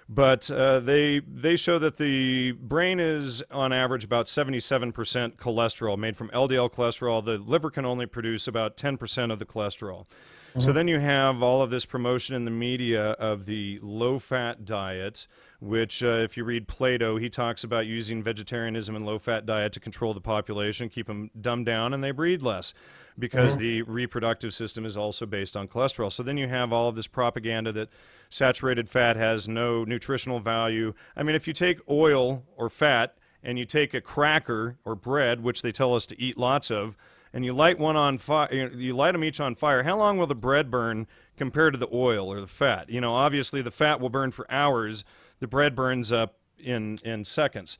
but they show that the brain is on average about 77% cholesterol made from LDL cholesterol. The liver can only produce about 10% of the cholesterol. So then you have all of this promotion in the media of the low-fat diet, which if you read Plato, he talks about using vegetarianism and low-fat diet to control the population, keep them dumbed down, and they breed less because the reproductive system is also based on cholesterol. So then you have all of this propaganda that saturated fat has no nutritional value. I mean, if you take oil or fat and you take a cracker or bread, which they tell us to eat lots of, and you light one on fire, you light them each on fire, how long will the bread burn compared to the oil or the fat? Obviously the fat will burn for hours. The bread burns up in seconds.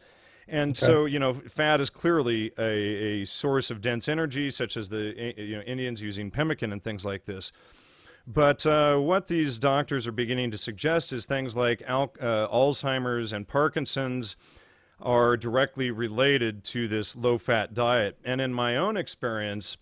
And so, fat is clearly a source of dense energy, such as the Indians using pemmican and things like this. But what these doctors are beginning to suggest is things like Alzheimer's and Parkinson's are directly related to this low-fat diet. And in my own experience,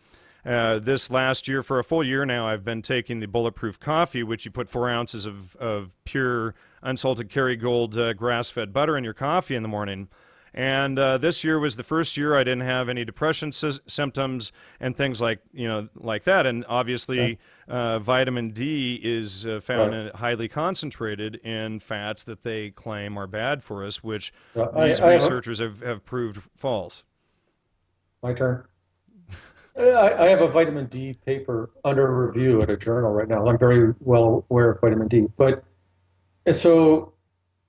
this last year, for a full year now, I've been taking the Bulletproof Coffee, which you put 4 ounces of pure unsalted Kerrygold grass-fed butter in your coffee in the morning. And this year was the first year I didn't have any depression symptoms and things like that. And obviously, vitamin D is found highly concentrated in fats that they claim are bad for us, which these researchers have proved false. My turn. I have a vitamin D paper under review at a journal right now. I'm very well aware of vitamin D, and so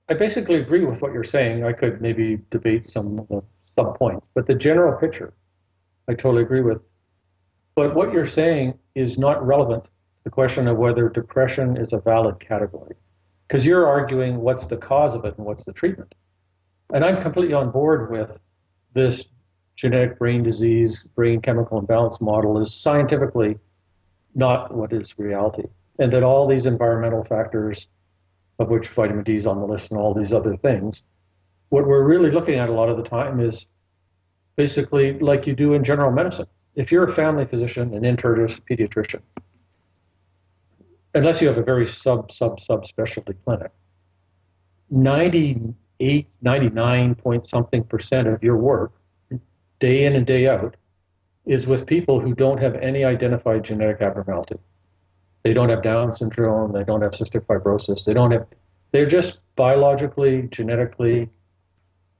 I basically agree with what you're saying. I could maybe debate some of the sub points, but the general picture, I totally agree with. But what you're saying is not relevant to the question of whether depression is a valid category, because you're arguing what's the cause of it and what's the treatment. And I'm completely on board with this genetic brain disease, brain chemical imbalance model is scientifically not what is reality. And that all these environmental factors, of which vitamin D is on the list and all these other things, what we're really looking at a lot of the time is basically like you do in general medicine. If you're a family physician, an internist, pediatrician, unless you have a very subspecialty clinic, 98, 99 point something percent of your work, day in and day out, is with people who don't have any identified genetic abnormality. They don't have Down syndrome, they don't have cystic fibrosis, they're just biologically, genetically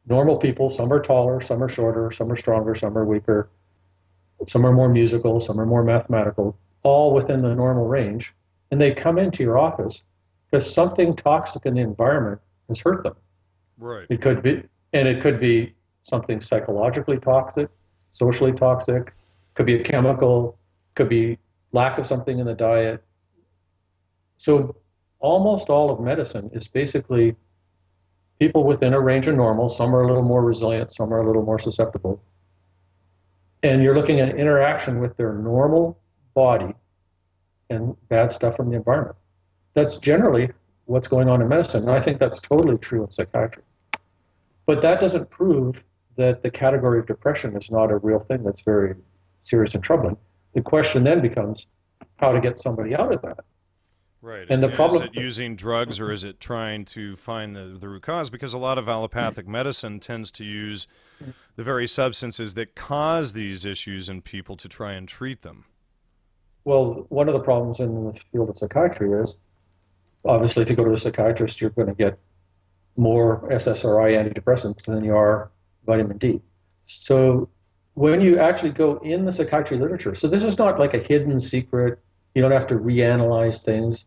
normal people. Some are taller, some are shorter, some are stronger, some are weaker, some are more musical, some are more mathematical, all within the normal range. And they come into your office because something toxic in the environment has hurt them. Right. It could be something psychologically toxic, socially toxic, could be a chemical, could be lack of something in the diet. So almost all of medicine is basically people within a range of normal. Some are a little more resilient, some are a little more susceptible. And you're looking at interaction with their normal body and bad stuff from the environment. That's generally what's going on in medicine. And I think that's totally true in psychiatry. But that doesn't prove that the category of depression is not a real thing that's very serious and troubling. The question then becomes how to get somebody out of that. Right. And the problem is it using drugs or is it trying to find the root cause? Because a lot of allopathic medicine tends to use the very substances that cause these issues in people to try and treat them. Well, one of the problems in the field of psychiatry is, obviously, if you go to a psychiatrist, you're going to get more SSRI antidepressants than you are vitamin D. So when you actually go in the psychiatry literature, so this is not like a hidden secret, you don't have to reanalyze things.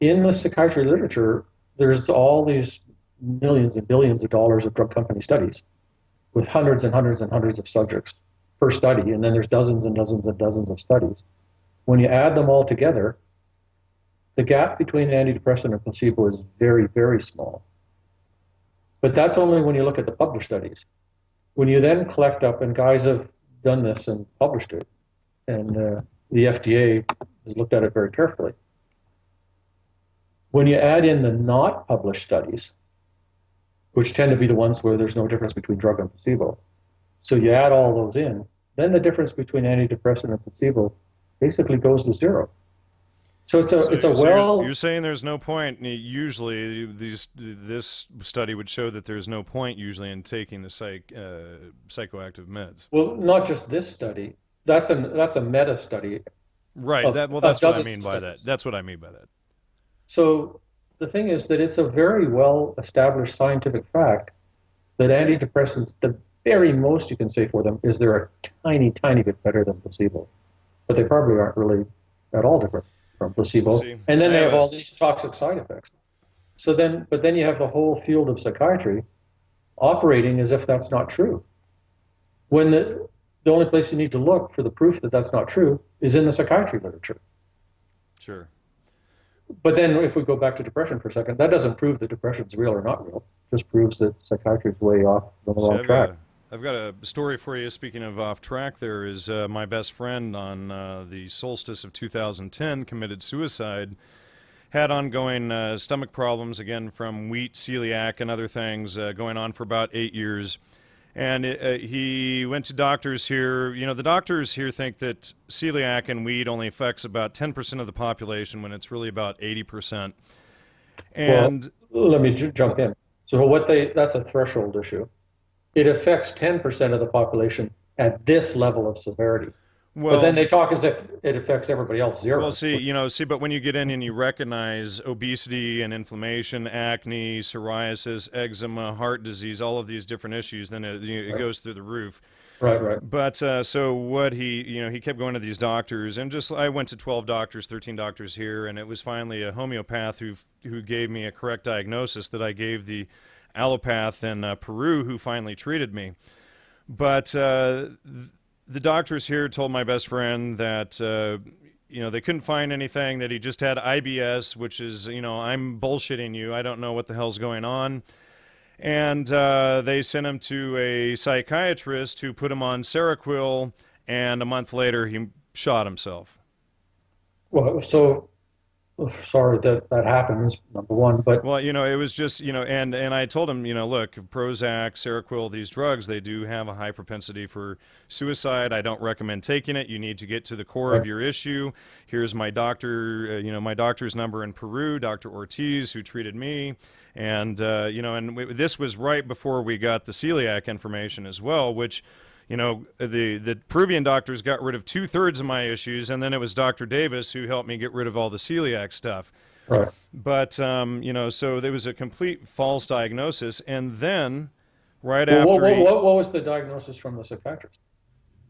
In the psychiatry literature, there's all these millions and billions of dollars of drug company studies with hundreds and hundreds and hundreds of subjects per study, and then there's dozens and dozens and dozens of studies. When you add them all together, the gap between antidepressant and placebo is very, very small. But that's only when you look at the published studies. When you then collect up, and guys have done this and published it, and the FDA has looked at it very carefully. When you add in the not published studies, which tend to be the ones where there's no difference between drug and placebo, so you add all those in, then the difference between antidepressant and placebo basically goes to zero. So you're saying there's no point. Usually, this study would show that there's no point usually in taking the psychoactive meds. Well, not just this study. That's a meta study. Right. That's what I mean by that. That's what I mean by that. So the thing is that it's a very well established scientific fact that antidepressants, the very most you can say for them is they're a tiny, tiny bit better than placebo, but they probably aren't really at all different from placebo. And then they have all these toxic side effects. But then you have the whole field of psychiatry operating as if that's not true. When the only place you need to look for the proof that that's not true is in the psychiatry literature. Sure. But then if we go back to depression for a second, that doesn't prove that depression's real or not real. It just proves that psychiatry is way off the wrong track. I've got a story for you. Speaking of off track, there is my best friend on the solstice of 2010 committed suicide, had ongoing stomach problems, again, from wheat, celiac, and other things going on for about 8 years. And he went to doctors here. You know, the doctors here think that celiac and wheat only affects about 10% of the population when it's really about 80%. And well, let me jump in. So that's a threshold issue. It affects 10% of the population at this level of severity. But then Well, they talk as if it affects everybody else well, zero. see, but when you get in and you recognize obesity and inflammation, acne, psoriasis, eczema, heart disease, all of these different issues, then it goes through the roof. Right, right. But so what he kept going to these doctors, and I went to 12 doctors, 13 doctors here, and it was finally a homeopath who gave me a correct diagnosis that I gave the allopath in Peru who finally treated me. But the doctors here told my best friend that they couldn't find anything, that he just had IBS, which is, I'm bullshitting you, I don't know what the hell's going on. And they sent him to a psychiatrist who put him on Seroquel, and a month later he shot himself. Well, so sorry that happens, number one, but Well, it was just, and I told him, look, Prozac, Seroquel, these drugs, they do have a high propensity for suicide. I don't recommend taking it. You need to get to the core of your issue. Here's my doctor, my doctor's number in Peru, Dr. Ortiz, who treated me. And, this was right before we got the celiac information as well, which, the Peruvian doctors got rid of 2/3 of my issues, and then it was Dr. Davis who helped me get rid of all the celiac stuff. right. But, so there was a complete false diagnosis. And then right Well, after what was the diagnosis from the psychiatrist?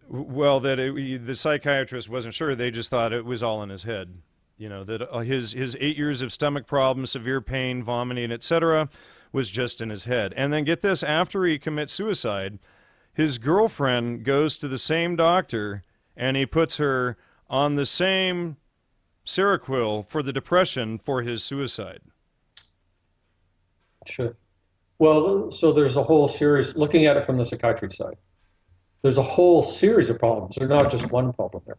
well, the psychiatrist wasn't sure. They just thought it was all in his head. That his 8 years of stomach problems, severe pain, vomiting, etc., was just in his head. And then get this, after he commits suicide, his girlfriend goes to the same doctor, and he puts her on the same Seroquel for the depression for his suicide. Sure. Well, so there's a whole series, looking at it from the psychiatry side, there's a whole series of problems. There's not just one problem there.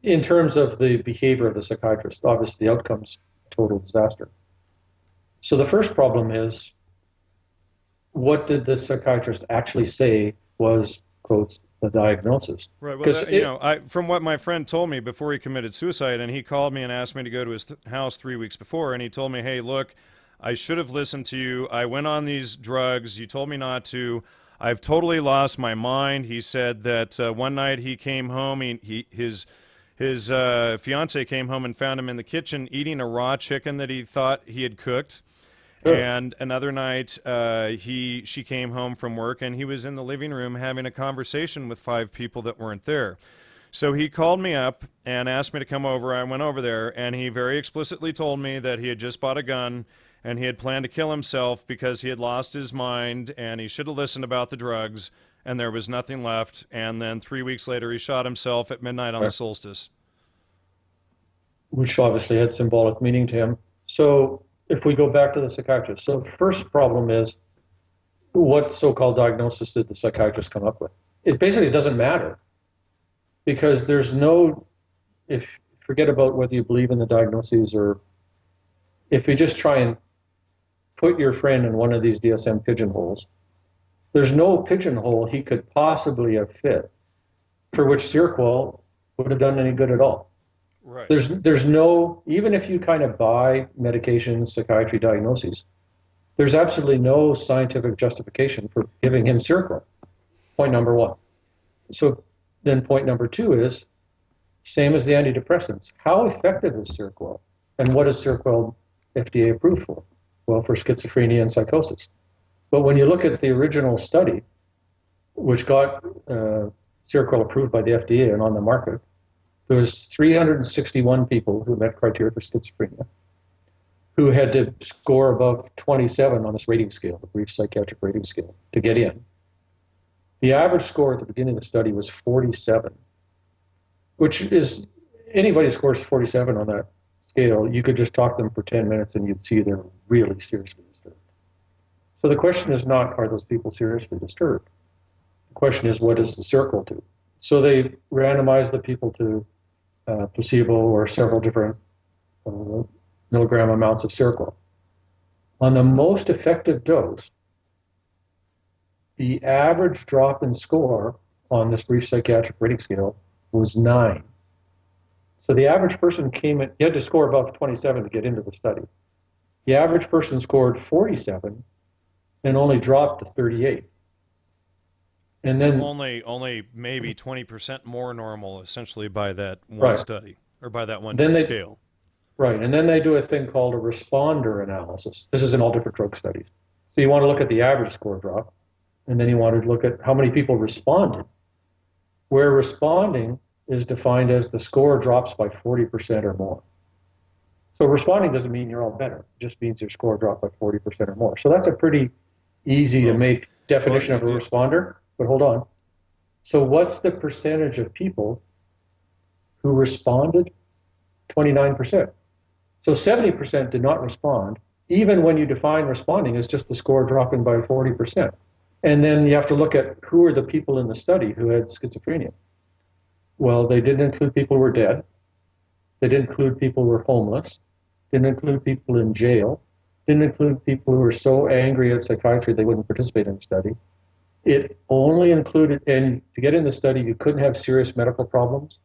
In terms of the behavior of the psychiatrist, obviously the outcome's a total disaster. So the first problem is, what did the psychiatrist actually say was, quotes, the diagnosis? Right. Well, from what my friend told me before he committed suicide, and he called me and asked me to go to his house 3 weeks before, and he told me, hey, look, I should have listened to you. I went on these drugs. You told me not to. I've totally lost my mind. He said that one night he came home, his fiance came home and found him in the kitchen eating a raw chicken that he thought he had cooked. Sure. And another night, she came home from work, and he was in the living room having a conversation with 5 people that weren't there. So he called me up and asked me to come over. I went over there, and he very explicitly told me that he had just bought a gun, and he had planned to kill himself because he had lost his mind, and he should have listened about the drugs, and there was nothing left. And then 3 weeks later, he shot himself at midnight on the solstice. Which obviously had symbolic meaning to him. So if we go back to the psychiatrist, so the first problem is, what so-called diagnosis did the psychiatrist come up with? It basically doesn't matter, because there's no, forget about whether you believe in the diagnoses, or if you just try and put your friend in one of these DSM pigeonholes, there's no pigeonhole he could possibly have fit for which Seroquel would have done any good at all. Right. There's no, even if you kind of buy medications, psychiatry diagnoses, there's absolutely no scientific justification for giving him Seroquel. Point number one. So then point number two is, same as the antidepressants, how effective is Seroquel? And what is Seroquel FDA approved for? Well, for schizophrenia and psychosis. But when you look at the original study, which got Seroquel approved by the FDA and on the market, there was 361 people who met criteria for schizophrenia, who had to score above 27 on this rating scale, the brief psychiatric rating scale, to get in. The average score at the beginning of the study was 47, which is, anybody who scores 47 on that scale, you could just talk to them for 10 minutes and you'd see they're really seriously disturbed. So the question is not, are those people seriously disturbed? The question is, what does the Seroquel do? So they randomized the people to placebo or several different milligram amounts of Seroquel. On the most effective dose, the average drop in score on this brief psychiatric rating scale was 9. So the average person you had to score above 27 to get into the study. The average person scored 47 and only dropped to 38. And So then, only maybe 20% more normal, essentially, by that one right, study or by that one then they, scale. right, and then they do a thing called a responder analysis. This is in all different drug studies. So you want to look at the average score drop, and then you want to look at how many people responded. Where responding is defined as the score drops by 40% or more. So responding doesn't mean you're all better. It just means your score dropped by 40% or more. So that's a pretty easy to make definition of a responder. But hold on. So what's the percentage of people who responded? 29%. So 70% did not respond, even when you define responding as just the score dropping by 40%. And then you have to look at who are the people in the study who had schizophrenia. Well, they didn't include people who were dead. They didn't include people who were homeless. Didn't include people in jail. Didn't include people who were so angry at psychiatry they wouldn't participate in the study. It only included, and to get in the study, you couldn't have serious medical problems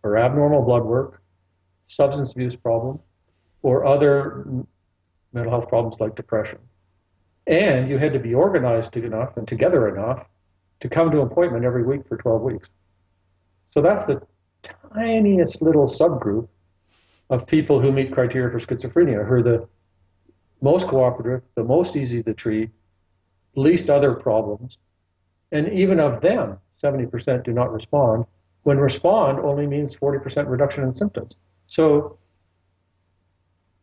or abnormal blood work, substance abuse problems, or other mental health problems like depression. And you had to be organized enough and together enough to come to an appointment every week for 12 weeks. So that's the tiniest little subgroup of people who meet criteria for schizophrenia, who are the most cooperative, the most easy to treat, least other problems. And even of them, 70% do not respond. When respond only means 40% reduction in symptoms. So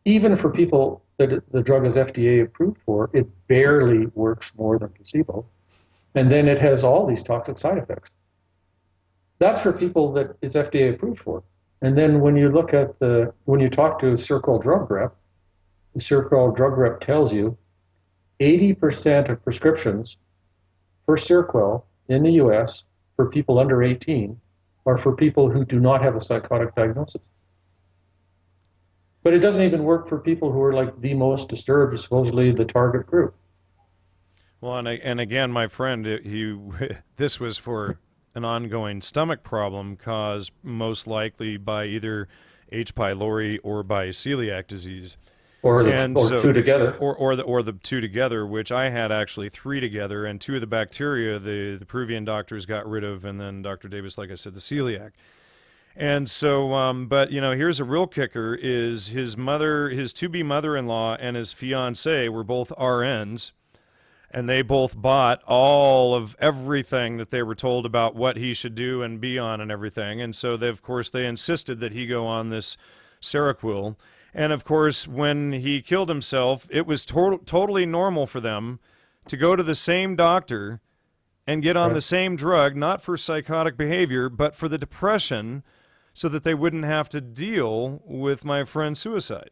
even for people that the drug is FDA approved for, it barely works more than placebo. And then it has all these toxic side effects. That's for people that it's FDA approved for. And then when you look at when you talk to a Circle drug rep, the Circle drug rep tells you 80% of prescriptions for Seroquel in the US for people under 18 are for people who do not have a psychotic diagnosis. But it doesn't even work for people who are like the most disturbed, supposedly the target group. Well, and again, my friend, this was for an ongoing stomach problem caused most likely by either H. pylori or by celiac disease. Or two together. Or the two together, which I had actually three together, and two of the bacteria the Peruvian doctors got rid of, and then Dr. Davis, like I said, the celiac. And so, but here's a real kicker: is his to-be mother-in-law and his fiance were both RNs, and they both bought all of everything that they were told about what he should do and be on and everything. And so, of course, they insisted that he go on this Seroquel. And of course, when he killed himself, it was totally normal for them to go to the same doctor and get on the same drug, not for psychotic behavior, but for the depression, so that they wouldn't have to deal with my friend's suicide.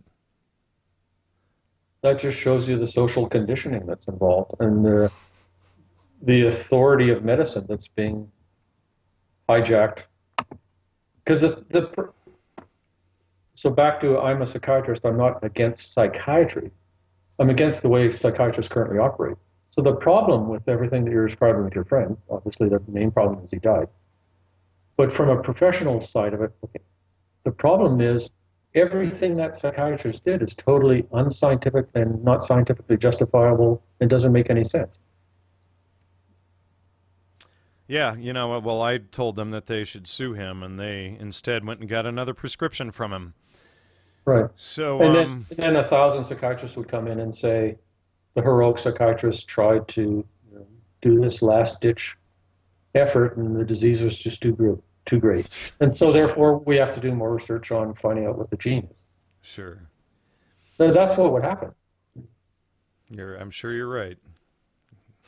That just shows you the social conditioning that's involved and the authority of medicine that's being hijacked. Because so back to, I'm a psychiatrist, I'm not against psychiatry. I'm against the way psychiatrists currently operate. So the problem with everything that you're describing with your friend, obviously the main problem is he died. But from a professional side of it, okay, the problem is everything that psychiatrists did is totally unscientific and not scientifically justifiable and doesn't make any sense. Yeah, well, I told them that they should sue him, and they instead went and got another prescription from him. Right. So, and then 1,000 psychiatrists would come in and say, the heroic psychiatrist tried to do this last-ditch effort, and the disease was just too great. And so, therefore, we have to do more research on finding out what the gene is. Sure. That's what would happen. I'm sure you're right.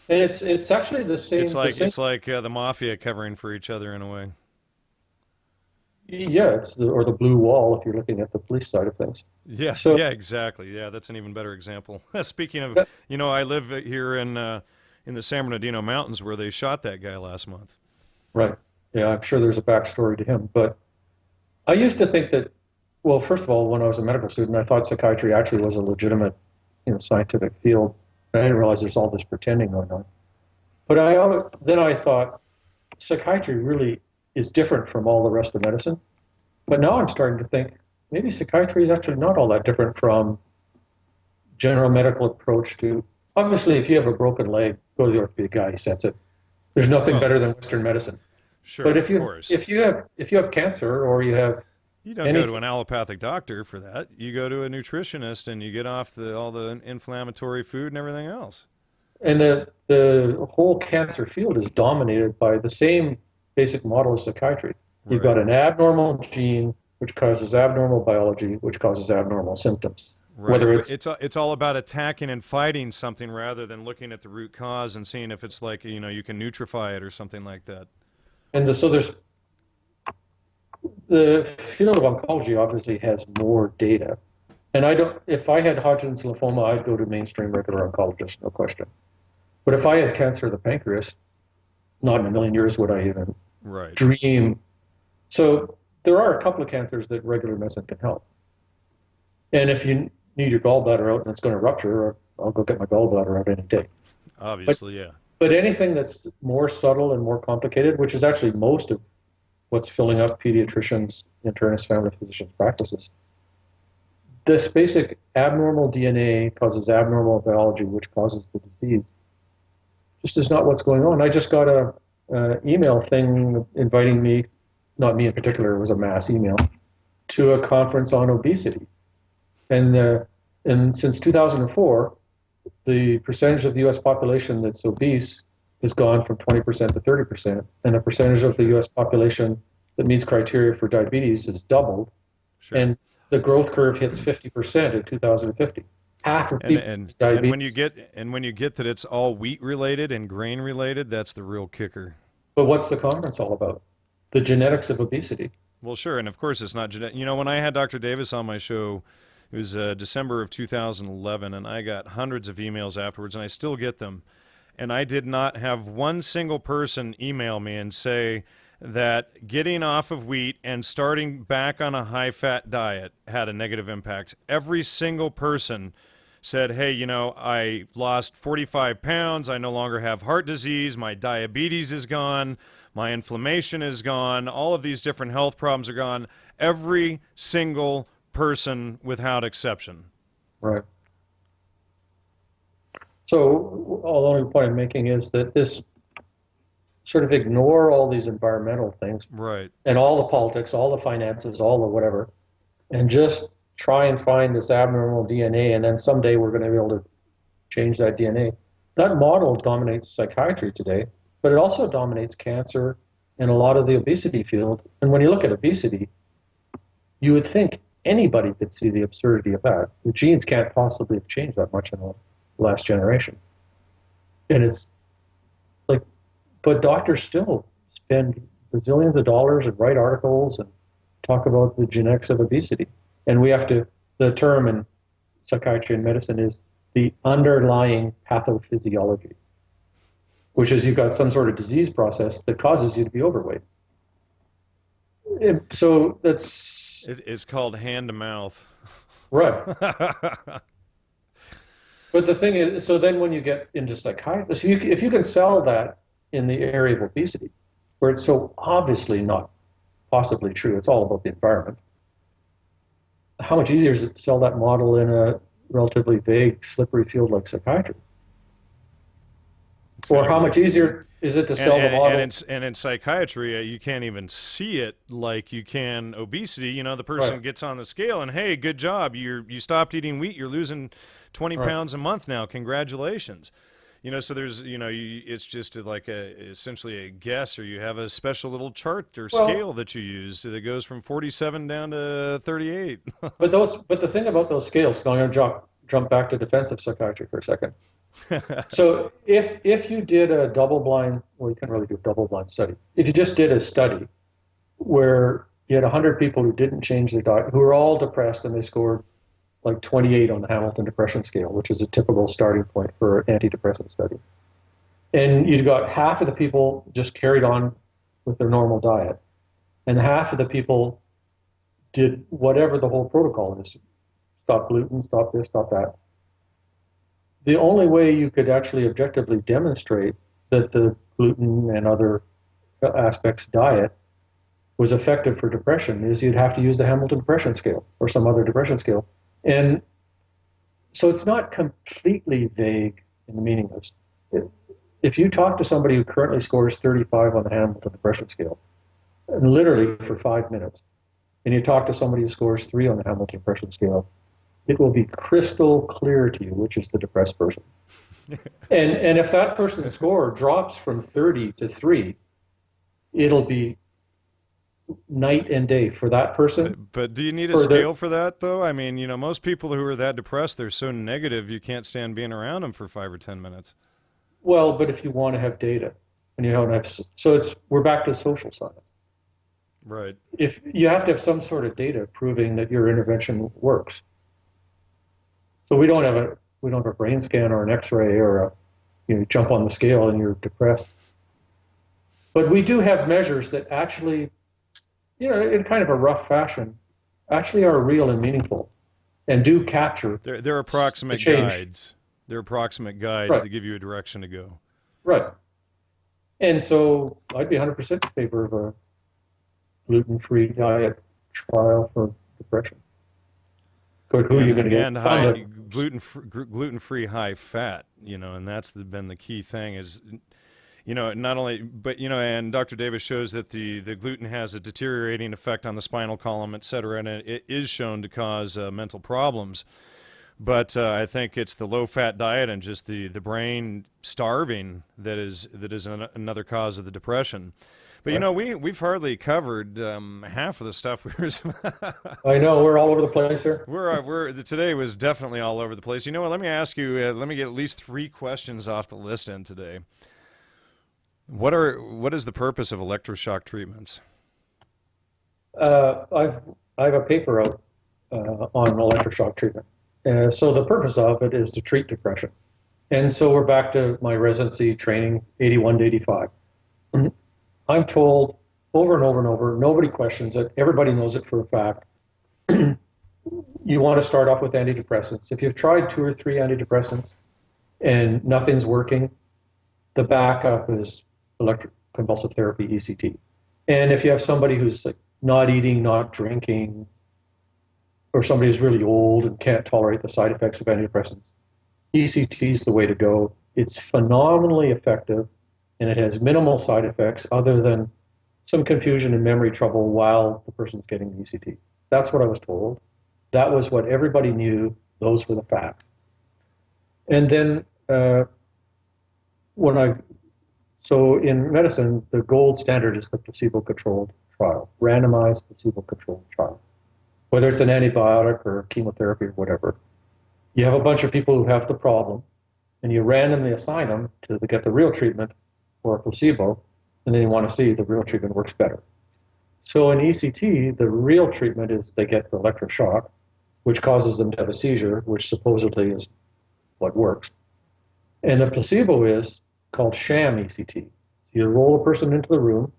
And it's actually the same. It's like the mafia covering for each other in a way. Yeah, or the blue wall if you're looking at the police side of things. Yeah, yeah, exactly. Yeah, that's an even better example. Speaking of, I live here in the San Bernardino Mountains where they shot that guy last month. Right. Yeah, I'm sure there's a backstory to him. But I used to think that, well, first of all, when I was a medical student, I thought psychiatry actually was a legitimate, scientific field. I didn't realize there's all this pretending going on. But then I thought psychiatry really is different from all the rest of medicine. But now I'm starting to think maybe psychiatry is actually not all that different from general medical approach to, obviously, if you have a broken leg, go to the orthopedic guy, he sets it. There's nothing better than Western medicine. Sure, but of course. if you have cancer or you have you don't go to an allopathic doctor for that. You go to a nutritionist and you get off all the inflammatory food and everything else. And the whole cancer field is dominated by the same basic model as psychiatry. You've got an abnormal gene which causes abnormal biology, which causes abnormal symptoms. Right. Whether it's all about attacking and fighting something rather than looking at the root cause and seeing if it's like, you can nutrify it or something like that. And so there's the field of oncology obviously has more data. And if I had Hodgkin's lymphoma, I'd go to mainstream regular oncologist, no question. But if I had cancer of the pancreas, not in a million years would I even dream. So there are a couple of cancers that regular medicine can help. And if you need your gallbladder out and it's going to rupture, I'll go get my gallbladder out any day. Obviously, yeah. But anything that's more subtle and more complicated, which is actually most of what's filling up pediatricians, internists, family physicians' practices, this basic abnormal DNA causes abnormal biology, which causes the disease. Just is not what's going on. I just got a email thing inviting me, not me in particular, it was a mass email, to a conference on obesity. And since 2004, the percentage of the U.S. population that's obese has gone from 20% to 30%, and the percentage of the U.S. population that meets criteria for diabetes has doubled. Sure. And the growth curve hits 50% in 2050. Half of people with diabetes. And when you get that it's all wheat related and grain related, that's the real kicker. But what's the conference all about? The genetics of obesity. Well, sure, and of course it's not genetic. When I had Dr. Davis on my show, it was December of 2011, and I got hundreds of emails afterwards, and I still get them. And I did not have one single person email me and say that getting off of wheat and starting back on a high-fat diet had a negative impact. Every single person said, hey, I lost 45 pounds, I no longer have heart disease, my diabetes is gone, my inflammation is gone, all of these different health problems are gone. Every single person without exception. Right. So the only point I'm making is that this sort of ignore all these environmental things, right, and all the politics, all the finances, all the whatever, and just try and find this abnormal DNA, and then someday we're going to be able to change that DNA. That model dominates psychiatry today, but it also dominates cancer and a lot of the obesity field. And when you look at obesity, you would think anybody could see the absurdity of that. The genes can't possibly have changed that much in the last generation. And it's like, but doctors still spend bazillions of dollars and write articles and talk about the genetics of obesity. And we have to, the term in psychiatry and medicine is the underlying pathophysiology, which is you've got some sort of disease process that causes you to be overweight. So that's... It's called hand to mouth. Right. But the thing is, so then when you get into psychiatry, so if you can sell that in the area of obesity, where it's so obviously not possibly true, it's all about the environment, how much easier is it to sell that model in a relatively vague, slippery field like psychiatry? Or how much easier is it to sell the model? And in psychiatry, you can't even see it like you can obesity. The person gets on the scale and, hey, good job. You stopped eating wheat. You're losing 20 pounds a month now. Congratulations. So there's, it's just essentially a guess, or you have a special little chart or scale that you use that goes from 47 down to 38. But the thing about those scales, I'm going to jump back to defensive psychiatry for a second. So if you did a double-blind, well, you can't really do a double-blind study. If you just did a study where you had 100 people who didn't change their diet, who were all depressed, and they scored like 28 on the Hamilton Depression Scale, which is a typical starting point for an antidepressant study. And you'd got half of the people just carried on with their normal diet, and half of the people did whatever the whole protocol is. Stop gluten, stop this, stop that. The only way you could actually objectively demonstrate that the gluten and other aspects diet was effective for depression is you'd have to use the Hamilton Depression Scale or some other depression scale. And So it's not completely vague in the meaning of it. If you talk to somebody who currently scores 35 on the Hamilton Depression Scale, and literally for 5 minutes, and you talk to somebody who scores 3 on the Hamilton Depression Scale, it will be crystal clear to you which is the depressed person. And if that person's score drops from 30 to 3, it'll be night and day for that person. But do you need a scale for that, though? I mean, most people who are that depressed, they're so negative, you can't stand being around them for 5 or 10 minutes. Well, but if you want to have data, and you don't have, so we're back to social science. Right. If you have to have some sort of data proving that your intervention works. So we don't have a brain scan or an X-ray or you jump on the scale and you're depressed. But we do have measures that actually, in kind of a rough fashion, actually are real and meaningful, and do capture. They're approximate guides. They're approximate guides right. that give you a direction to go. Right. And so I'd be 100% in favor of a gluten-free diet trial for depression. But who are you going to get funded? Gluten-free, high fat, and that's been the key thing is, not only, but, and Dr. Davis shows that the gluten has a deteriorating effect on the spinal column, et cetera, and it is shown to cause mental problems. But I think it's the low-fat diet and just the brain starving that is another cause of the depression. But we've hardly covered half of the stuff we were. I know we're all over the place here. Today was definitely all over the place. You know what? Let me ask you. Let me get at least 3 questions off the list in today. What is the purpose of electroshock treatments? I have a paper out on electroshock treatment. So the purpose of it is to treat depression. And so we're back to my residency training, 81 to 85. I'm told over and over and over, nobody questions it, everybody knows it for a fact. You want to start off with antidepressants. If you've tried 2 or 3 antidepressants and nothing's working, the backup is electroconvulsive therapy, ECT. And if you have somebody who's like not eating, not drinking, or somebody who's really old and can't tolerate the side effects of antidepressants, ECT is the way to go. It's phenomenally effective, and it has minimal side effects other than some confusion and memory trouble while the person's getting the ECT. That's what I was told. That was what everybody knew. Those were the facts. And then so in medicine, the gold standard is the placebo-controlled trial, randomized placebo-controlled trial. Whether it's an antibiotic or chemotherapy or whatever, you have a bunch of people who have the problem, and you randomly assign them to get the real treatment or a placebo, and then you want to see the real treatment works better. So in ECT, the real treatment is they get the electroshock, which causes them to have a seizure, which supposedly is what works. And the placebo is called sham ECT. You roll a person into the room,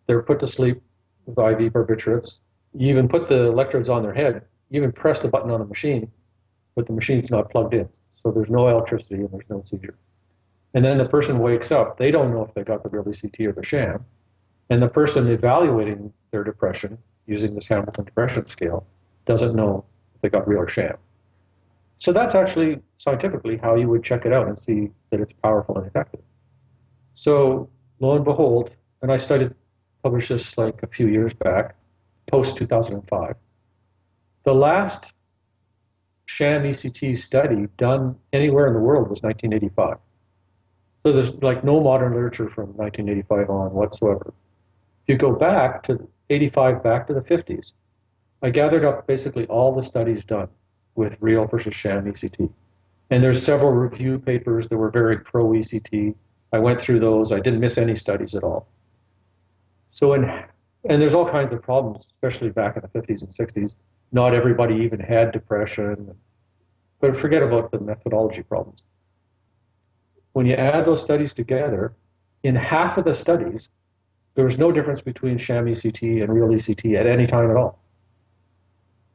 they're put to sleep with IV barbiturates. You even put the electrodes on their head, you even press the button on a machine, but the machine's not plugged in. So there's no electricity and there's no seizure. And then the person wakes up. They don't know if they got the real ECT or the sham. And the person evaluating their depression using this Hamilton Depression Scale doesn't know if they got real or sham. So that's actually scientifically how you would check it out and see that it's powerful and effective. So lo and behold, and I published this like a few years back, post 2005. The last sham ECT study done anywhere in the world was 1985. So there's like no modern literature from 1985 on whatsoever. If you go back to 85, back to the 50s, I gathered up basically all the studies done with real versus sham ECT. And there's several review papers that were very pro-ECT. I went through those. I didn't miss any studies at all. So and there's all kinds of problems, especially back in the 50s and 60s. Not everybody even had depression. But forget about the methodology problems. When you add those studies together, in half of the studies, there was no difference between sham ECT and real ECT at any time at all.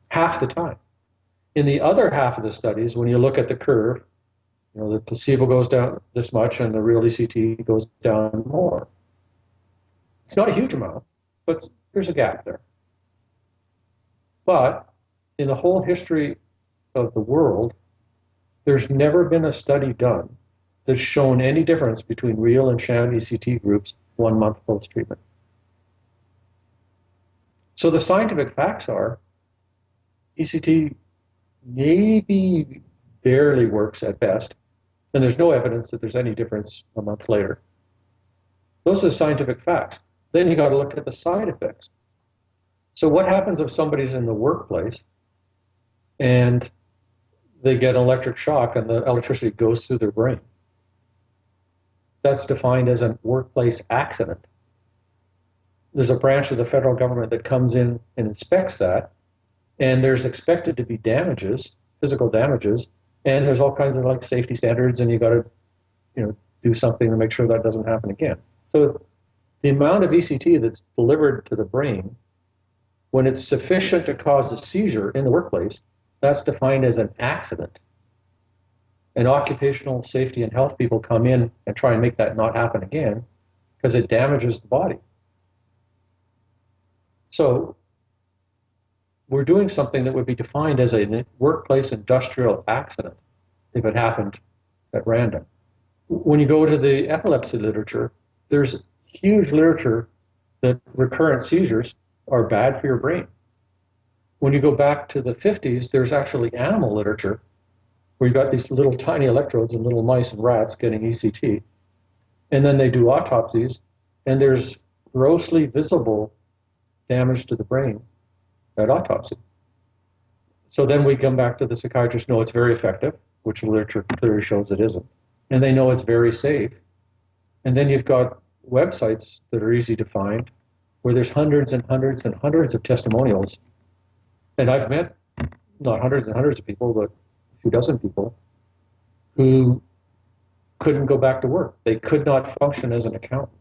Half the time. In the other half of the studies, when you look at the curve, the placebo goes down this much and the real ECT goes down more. It's not a huge amount, but there's a gap there. But in the whole history of the world, there's never been a study done that's shown any difference between real and sham ECT groups 1 month post-treatment. So the scientific facts are ECT maybe barely works at best, and there's no evidence that there's any difference a month later. Those are the scientific facts. Then you got to look at the side effects. So what happens if somebody's in the workplace and they get an electric shock and the electricity goes through their brain? That's defined as a workplace accident. There's a branch of the federal government that comes in and inspects that, and there's expected to be damages, physical damages, and there's all kinds of like safety standards, and you got to, do something to make sure that doesn't happen again. So the amount of ECT that's delivered to the brain, when it's sufficient to cause a seizure in the workplace, that's defined as an accident. And occupational safety and health people come in and try and make that not happen again because it damages the body. So we're doing something that would be defined as a workplace industrial accident if it happened at random. When you go to the epilepsy literature, there's huge literature that recurrent seizures are bad for your brain. When you go back to the 50s, there's actually animal literature where you've got these little tiny electrodes in little mice and rats getting ECT. And then they do autopsies, and there's grossly visible damage to the brain at autopsy. So then we come back to the psychiatrists know it's very effective, which the literature clearly shows it isn't. And they know it's very safe. And then you've got websites that are easy to find where there's hundreds and hundreds and hundreds of testimonials. And I've met not hundreds and hundreds of people, but a few dozen people who couldn't go back to work. They could not function as an accountant.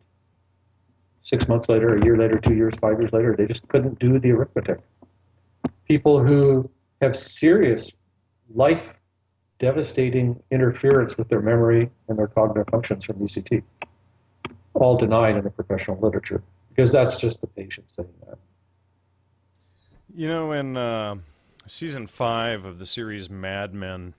6 months later, a year later, 2 years, 5 years later, they just couldn't do the arithmetic. People who have serious life devastating interference with their memory and their cognitive functions from ECT, all denied in the professional literature, because that's just the patient saying that. In season 5 of the series Mad Men,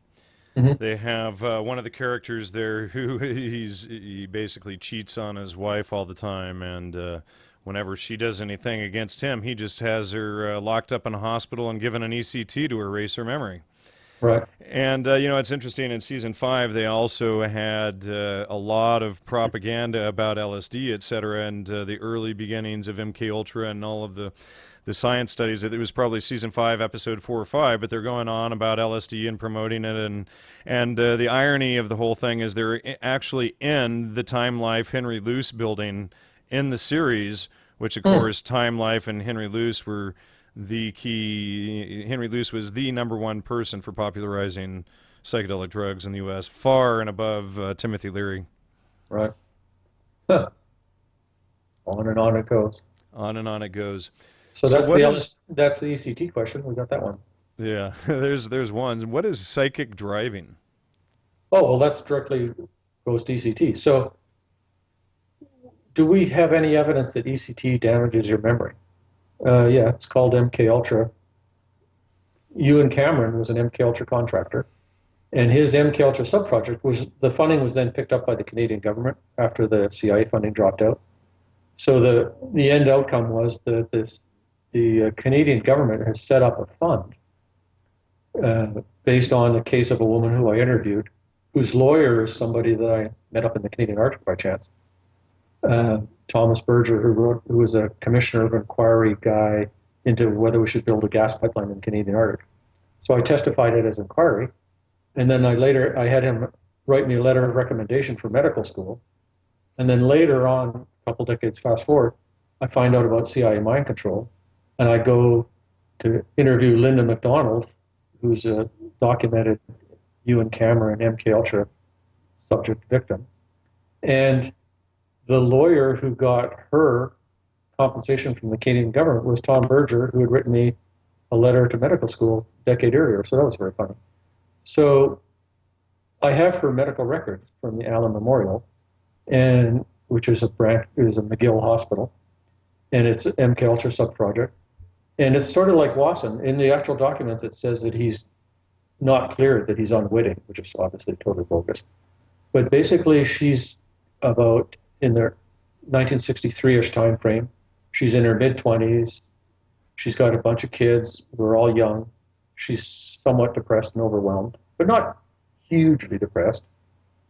they have one of the characters there who he basically cheats on his wife all the time, and whenever she does anything against him, he just has her locked up in a hospital and given an ECT to erase her memory. Right. And, it's interesting, in season 5, they also had a lot of propaganda about LSD, et cetera, and the early beginnings of MKUltra and all of the science studies. It was probably season 5, episode 4 or 5, but they're going on about LSD and promoting it. And the irony of the whole thing is they're actually in the Time Life Henry Luce building in the series, which, of course, Time Life and Henry Luce were the key. Henry Luce was the #1 person for popularizing psychedelic drugs in the U.S., far and above Timothy Leary. Right. Huh. On and on it goes. On and on it goes. So that's the ECT question. We got that one. Yeah, there's one. What is psychic driving? Oh, well, that's directly goes to ECT. So do we have any evidence that ECT damages your memory? Yeah, it's called MKUltra. Ewan Cameron was an MKUltra contractor, and his MKUltra subproject the funding was then picked up by the Canadian government after the CIA funding dropped out. So the end outcome was that the Canadian government has set up a fund based on the case of a woman who I interviewed, whose lawyer is somebody that I met up in the Canadian Arctic by chance. Thomas Berger, who was a commissioner of inquiry guy into whether we should build a gas pipeline in the Canadian Arctic. So I testified at his inquiry, and then I had him write me a letter of recommendation for medical school. And then later on, a couple decades fast forward, I find out about CIA mind control, and I go to interview Linda McDonald, who's a documented Ewan Cameron MKUltra subject victim. And the lawyer who got her compensation from the Canadian government was Tom Berger, who had written me a letter to medical school a decade earlier. So that was very funny. So I have her medical records from the Allen Memorial, which is a McGill Hospital, and it's an MKUltra subproject. And it's sort of like Wasson. In the actual documents, it says that he's not clear that he's unwitting, which is obviously totally bogus. But basically, she's about in the 1963-ish time frame. She's in her mid-20s. She's got a bunch of kids who are all young. She's somewhat depressed and overwhelmed, but not hugely depressed.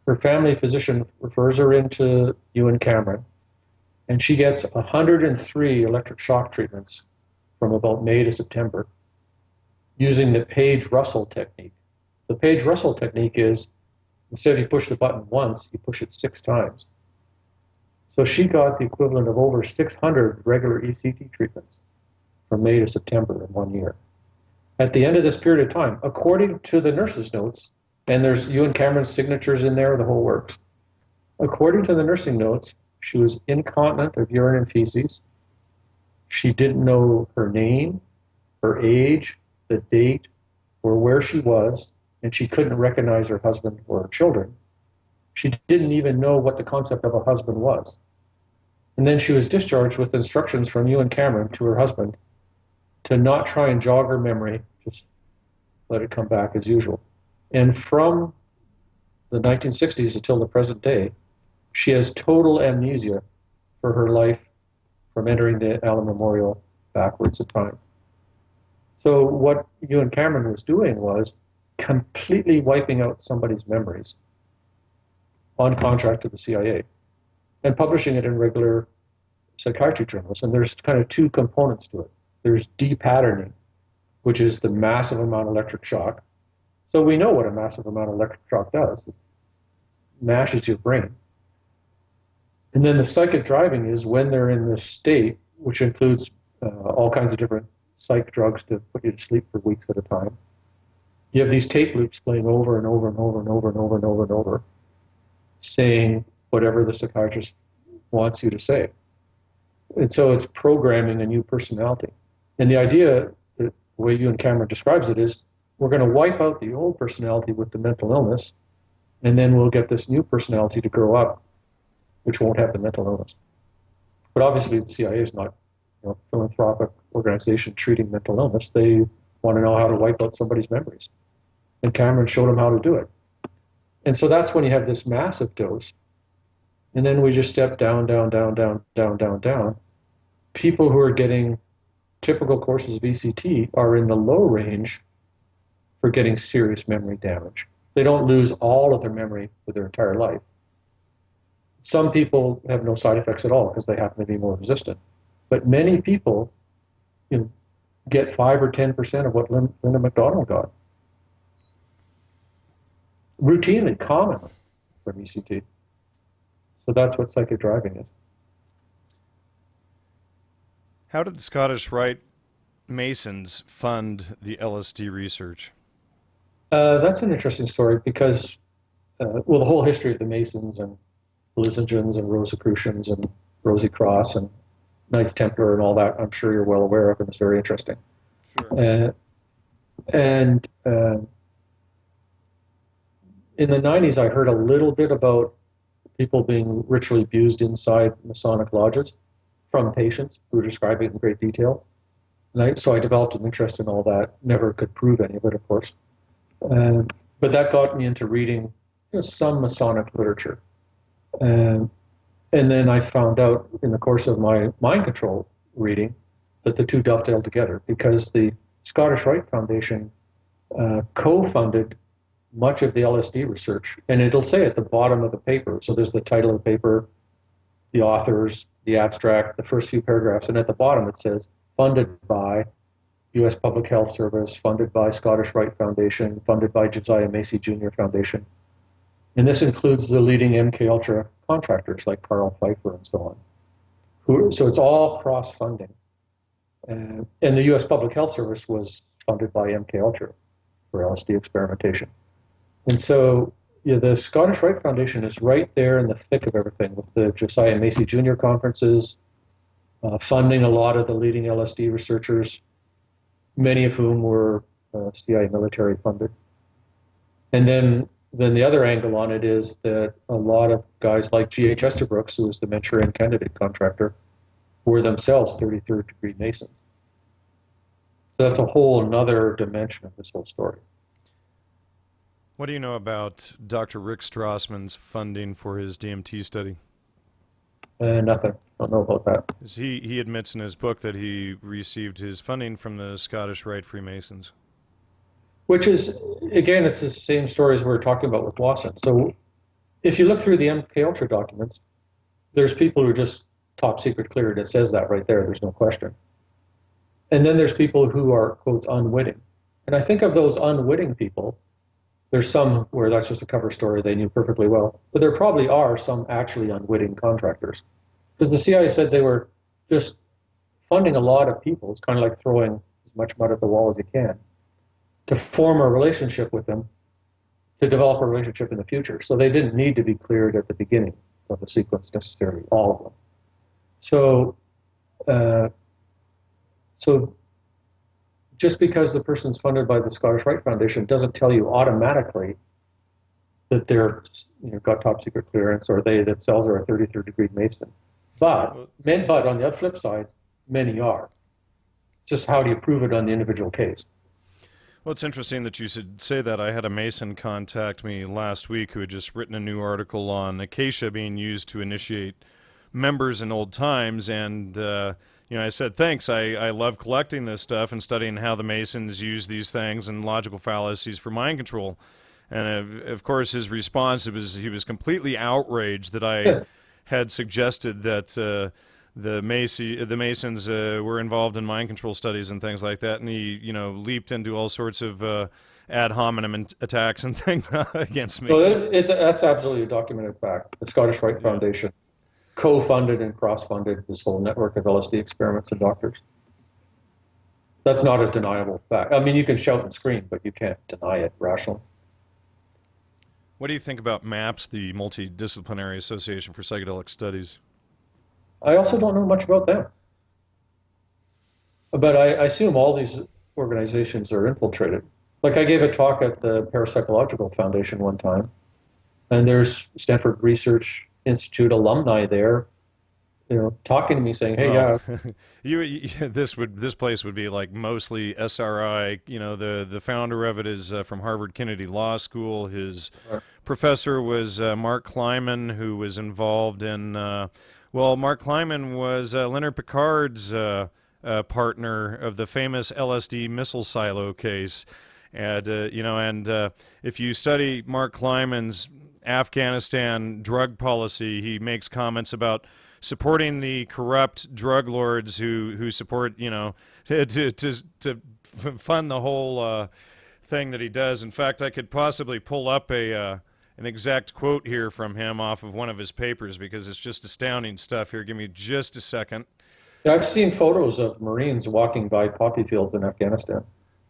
Her family physician refers her into Ewan Cameron, and she gets 103 electric shock treatments from about May to September using the Page-Russell technique. The Page-Russell technique is, instead of you push the button once, you push it 6 times. So she got the equivalent of over 600 regular ECT treatments from May to September in 1 year. At the end of this period of time, according to the nurse's notes, and there's Ewan Cameron's signatures in there, the whole works. According to the nursing notes, she was incontinent of urine and feces. She didn't know her name, her age, the date, or where she was, and she couldn't recognize her husband or her children. She didn't even know what the concept of a husband was. And then she was discharged with instructions from Ewan Cameron to her husband to not try and jog her memory, just let it come back as usual. And from the 1960s until the present day, she has total amnesia for her life from entering the Allen Memorial backwards in time. So what Ewan Cameron was doing was completely wiping out somebody's memories on contract to the CIA and publishing it in regular psychiatry journals. And there's kind of 2 components to it. There's depatterning, which is the massive amount of electric shock. So we know what a massive amount of electric shock does. It mashes your brain. And then the psychic driving is when they're in this state, which includes all kinds of different psych drugs to put you to sleep for weeks at a time. You have these tape loops playing over and over and over and over and over and over and over, saying whatever the psychiatrist wants you to say. And so it's programming a new personality. And the idea, the way Ewan Cameron describes it, is we're going to wipe out the old personality with the mental illness, and then we'll get this new personality to grow up, which won't have the mental illness. But obviously the CIA is not a philanthropic organization treating mental illness. They want to know how to wipe out somebody's memories. And Cameron showed them how to do it. And so that's when you have this massive dose. And then we just step down, down, down, down, down, down, down. People who are getting typical courses of ECT are in the low range for getting serious memory damage. They don't lose all of their memory for their entire life. Some people have no side effects at all because they happen to be more resistant. But many people get 5 or 10% of what Linda McDonald got. Routinely, commonly from ECT. So that's what psychic driving is. How did the Scottish Rite Masons fund the LSD research? That's an interesting story because, well, the whole history of the Masons and Blizzingens and Rosicrucians and Rosie Cross and Knights Templar and all that, I'm sure you're well aware of, and it's very interesting. Sure. In the 90s, I heard a little bit about people being ritually abused inside Masonic lodges from patients who were describing it in great detail. So I developed an interest in all that. Never could prove any of it, of course. But that got me into reading some Masonic literature. And then I found out in the course of my mind control reading that the 2 dovetailed together because the Scottish Rite Foundation co-funded much of the LSD research. And it'll say at the bottom of the paper, so there's the title of the paper, the authors, the abstract, the first few paragraphs, and at the bottom it says, funded by U.S. Public Health Service, funded by Scottish Rite Foundation, funded by Josiah Macy Jr. Foundation. And this includes the leading MKULTRA contractors like Carl Pfeiffer and so on. So it's all cross-funding. And the U.S. Public Health Service was funded by MKUltra for LSD experimentation. And so the Scottish Rite Foundation is right there in the thick of everything with the Josiah Macy Jr. conferences, funding a lot of the leading LSD researchers, many of whom were CIA military funded. And then the other angle on it is that a lot of guys like G.H. Estabrooks, who was the Manchurian Candidate contractor, were themselves 33rd degree Masons. So that's a whole another dimension of this whole story. What do you know about Dr. Rick Strassman's funding for his DMT study? Nothing. Don't know about that. He admits in his book that he received his funding from the Scottish Rite Freemasons. Which is, again, it's the same story as we were talking about with Wasson. So if you look through the MKUltra documents, there's people who are just top secret cleared. It says that right there. There's no question. And then there's people who are, quotes, unwitting. And I think of those unwitting people, there's some where that's just a cover story they knew perfectly well. But there probably are some actually unwitting contractors. Because the CIA said they were just funding a lot of people. It's kind of like throwing as much mud at the wall as you can to form a relationship with them, to develop a relationship in the future. So they didn't need to be cleared at the beginning of the sequence necessarily, all of them. So just because the person's funded by the Scottish Rite Foundation doesn't tell you automatically that they're got top secret clearance or they themselves are a 33rd degree Mason. But on the flip side, many are. It's just how do you prove it on the individual case? Well, it's interesting that you should say that. I had a Mason contact me last week who had just written a new article on acacia being used to initiate members in old times, and I said, thanks, I love collecting this stuff and studying how the Masons use these things and logical fallacies for mind control. And of course, his response, he was completely outraged that I had suggested that the Masons were involved in mind control studies and things like that, and he, leaped into all sorts of ad hominem attacks and things against me. So that's absolutely a documented fact. The Scottish Rite Foundation co-funded and cross-funded this whole network of LSD experiments in doctors. That's not a deniable fact. I mean, you can shout and scream, but you can't deny it rationally. What do you think about MAPS, the Multidisciplinary Association for Psychedelic Studies? I also don't know much about them. But I assume all these organizations are infiltrated. Like I gave a talk at the Parapsychological Foundation one time, and there's Stanford Research Institute alumni there, talking to me saying, "Hey, this place would be like mostly SRI. The founder of it is from Harvard Kennedy Law School. His professor was Mark Kleiman, who was involved in. Mark Kleiman was Leonard Picard's partner of the famous LSD missile silo case, and if you study Mark Kleiman's Afghanistan drug policy, he makes comments about supporting the corrupt drug lords who support, to fund the whole thing that he does. In fact, I could possibly pull up an exact quote here from him off of one of his papers because it's just astounding stuff here. Give me just a second. Yeah, I've seen photos of Marines walking by poppy fields in Afghanistan.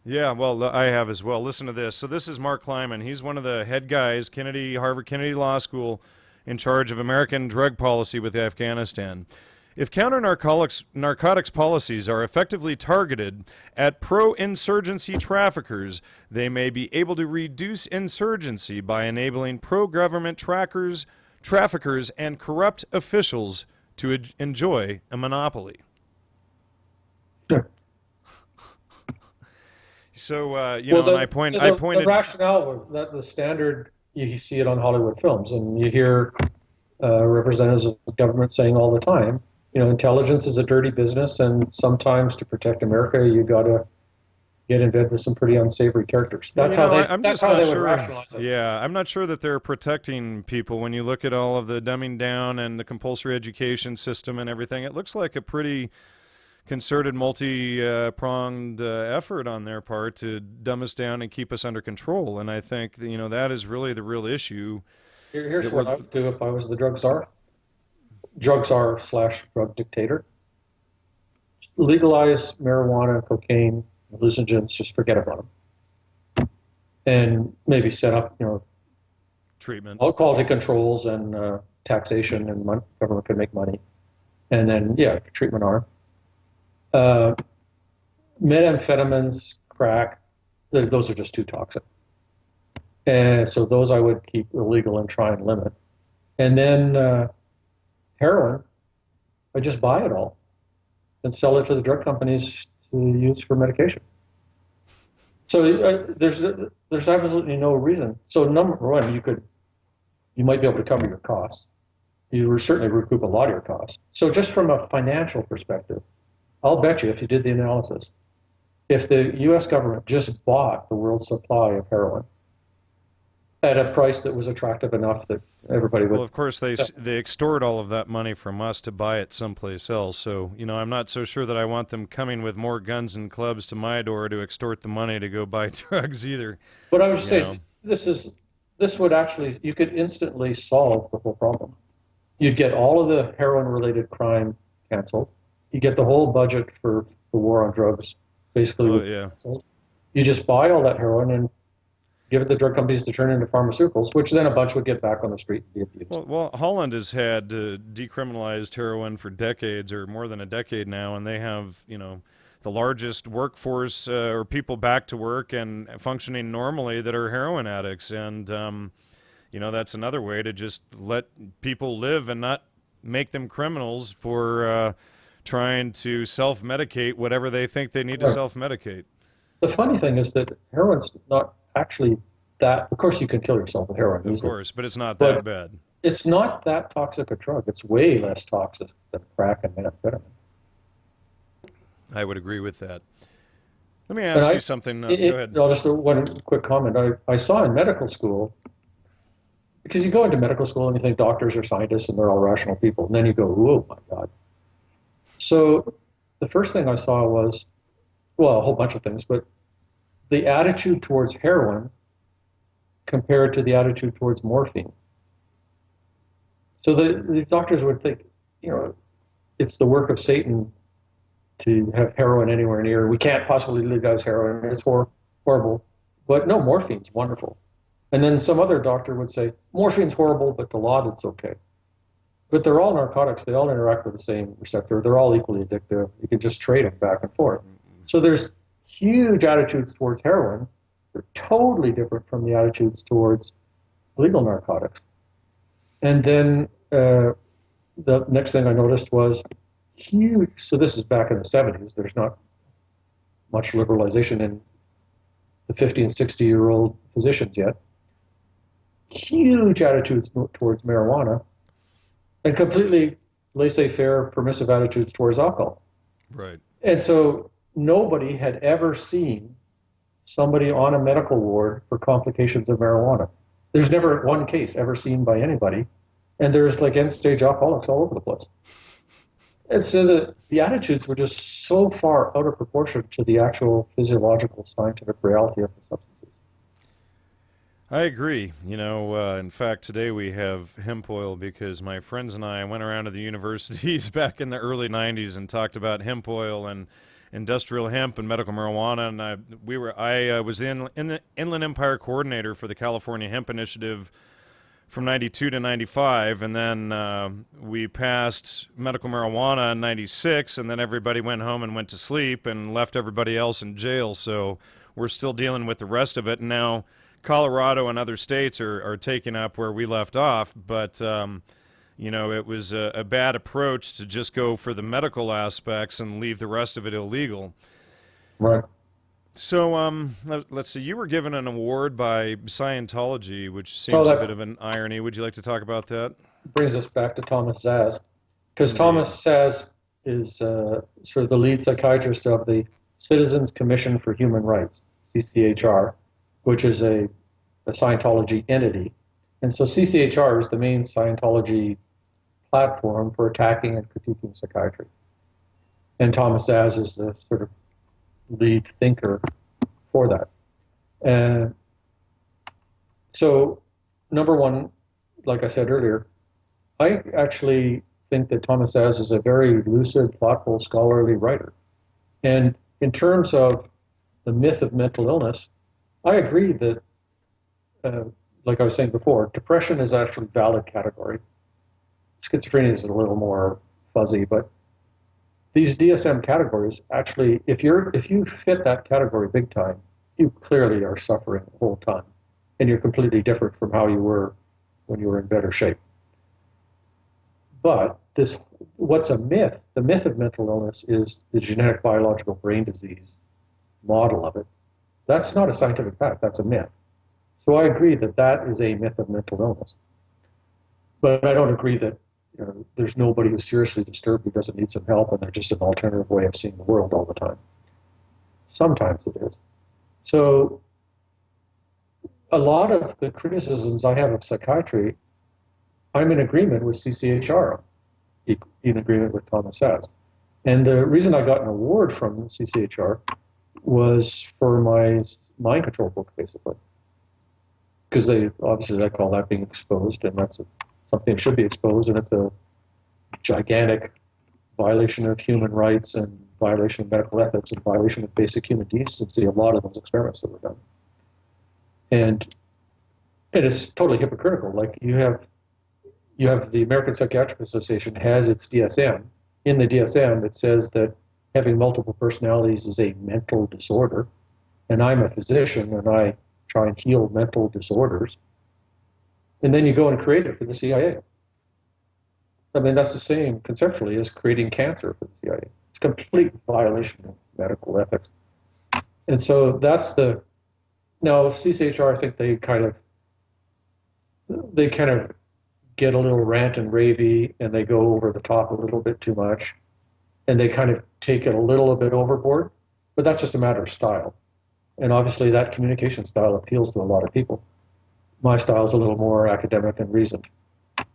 Yeah, well, I have as well. Listen to this. So this is Mark Kleiman. He's one of the head guys, Harvard Kennedy Law School, in charge of American drug policy with Afghanistan. If counter-narcotics policies are effectively targeted at pro-insurgency traffickers, they may be able to reduce insurgency by enabling pro-government traffickers, and corrupt officials to enjoy a monopoly. Sure. So, the rationale, that the standard, you see it on Hollywood films, and you hear representatives of the government saying all the time, intelligence is a dirty business, and sometimes to protect America, you got to get in bed with some pretty unsavory characters. That's how they would rationalize it. Yeah, I'm not sure that they're protecting people. When you look at all of the dumbing down and the compulsory education system and everything, it looks like a pretty concerted, multi-pronged effort on their part to dumb us down and keep us under control. And I think that is really the real issue. Here's what I would do if I was the drug czar / drug dictator. Legalize marijuana, cocaine, hallucinogens. Just forget about them, and maybe set up treatment, quality controls and taxation, and government could make money, and then treatment arm. Methamphetamines, crack, those are just too toxic. And so those I would keep illegal and try and limit. And then heroin, I just buy it all and sell it to the drug companies to use for medication. So there's absolutely no reason. So number one, you might be able to cover your costs. You will certainly recoup a lot of your costs. So just from a financial perspective, I'll bet you if you did the analysis, if the U.S. government just bought the world's supply of heroin at a price that was attractive enough that everybody would. Well, of course, they extort all of that money from us to buy it someplace else. So, I'm not so sure that I want them coming with more guns and clubs to my door to extort the money to go buy drugs either. But I was saying, this would actually, you could instantly solve the whole problem. You'd get all of the heroin-related crime canceled. You get the whole budget for the war on drugs basically canceled. You just buy all that heroin and give it the drug companies to turn into pharmaceuticals, which then a bunch would get back on the street and be abused. Well, Holland has had decriminalized heroin for decades, or more than a decade now, and they have, the largest workforce or people back to work and functioning normally that are heroin addicts. And, that's another way to just let people live and not make them criminals for trying to self-medicate whatever they think they need to self-medicate. The funny thing is that heroin's not actually that, of course you can kill yourself with heroin. Of course, but it's not that bad. It's not that toxic a drug. It's way less toxic than crack and methamphetamine. I would agree with that. Let me ask you something. Go ahead. Just one quick comment. I saw in medical school, because you go into medical school and you think doctors are scientists and they're all rational people, and then you go, oh my God. So the first thing I saw was, well, a whole bunch of things, but the attitude towards heroin compared to the attitude towards morphine. So the doctors would think, it's the work of Satan to have heroin anywhere near. We can't possibly legalize heroin. It's horrible. But no, morphine's wonderful. And then some other doctor would say, morphine's horrible, but the law, it's okay. But they're all narcotics. They all interact with the same receptor. They're all equally addictive. You can just trade them back and forth. So there's huge attitudes towards heroin. They're totally different from the attitudes towards legal narcotics. And then the next thing I noticed was huge. So this is back in the 70s. There's not much liberalization in the 50 and 60-year-old physicians yet. Huge attitudes towards marijuana and completely laissez-faire, permissive attitudes towards alcohol. Right. And so nobody had ever seen somebody on a medical ward for complications of marijuana. There's never one case ever seen by anybody. And there's like end-stage alcoholics all over the place. And so the attitudes were just so far out of proportion to the actual physiological, scientific reality of the substances. I agree. In fact, today we have hemp oil because my friends and I went around to the universities back in the early 90s and talked about hemp oil and industrial hemp and medical marijuana. And I was in the Inland Empire coordinator for the California Hemp Initiative from 92 to 95, and then we passed medical marijuana in 96, and then everybody went home and went to sleep and left everybody else in jail. So we're still dealing with the rest of it. And now Colorado and other states are taking up where we left off, but it was a bad approach to just go for the medical aspects and leave the rest of it illegal. Right. So let's see. You were given an award by Scientology, which seems a bit of an irony. Would you like to talk about that? Brings us back to Thomas Szasz, because Thomas Szasz is sort of the lead psychiatrist of the Citizens Commission for Human Rights, CCHR, which is a Scientology entity. And so CCHR is the main Scientology platform for attacking and critiquing psychiatry. And Thomas Szasz is the sort of lead thinker for that. And so, number one, like I said earlier, I actually think that Thomas Szasz is a very lucid, thoughtful, scholarly writer. And in terms of the myth of mental illness, I agree that, like I was saying before, depression is actually a valid category. Schizophrenia is a little more fuzzy, but these DSM categories, actually, if you fit that category big time, you clearly are suffering the whole time. And you're completely different from how you were when you were in better shape. But what's a myth? The myth of mental illness is the genetic biological brain disease model of it. That's not a scientific fact, that's a myth. So I agree that that is a myth of mental illness. But I don't agree that there's nobody who's seriously disturbed who doesn't need some help and they're just an alternative way of seeing the world all the time. Sometimes it is. So a lot of the criticisms I have of psychiatry, I'm in agreement with CCHR, in agreement with Thomas Sass. And the reason I got an award from CCHR was for my mind control book, basically. Because they call that being exposed, and that's something that should be exposed, and it's a gigantic violation of human rights and violation of medical ethics and violation of basic human decency, a lot of those experiments that were done. And it's totally hypocritical. Like you have the American Psychiatric Association has its DSM. In the DSM, it says that having multiple personalities is a mental disorder. And I'm a physician and I try and heal mental disorders. And then you go and create it for the CIA. I mean, that's the same conceptually as creating cancer for the CIA. It's a complete violation of medical ethics. And so that's now CCHR, I think they kind of get a little rant and ravey and they go over the top a little bit too much and they kind of take it a little bit overboard, but that's just a matter of style. And obviously that communication style appeals to a lot of people. My style is a little more academic and reasoned.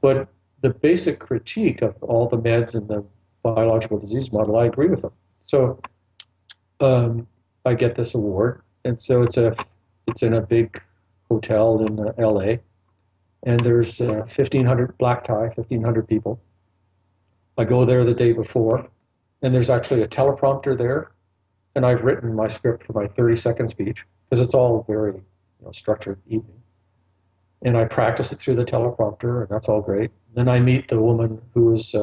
But the basic critique of all the meds in the biological disease model, I agree with them. So I get this award, and so it's in a big hotel in LA, and there's 1,500 black tie, 1,500 people. I go there the day before, and there's actually a teleprompter there, and I've written my script for my 30-second speech because it's all very structured evening. And I practice it through the teleprompter, and that's all great. Then I meet the woman who is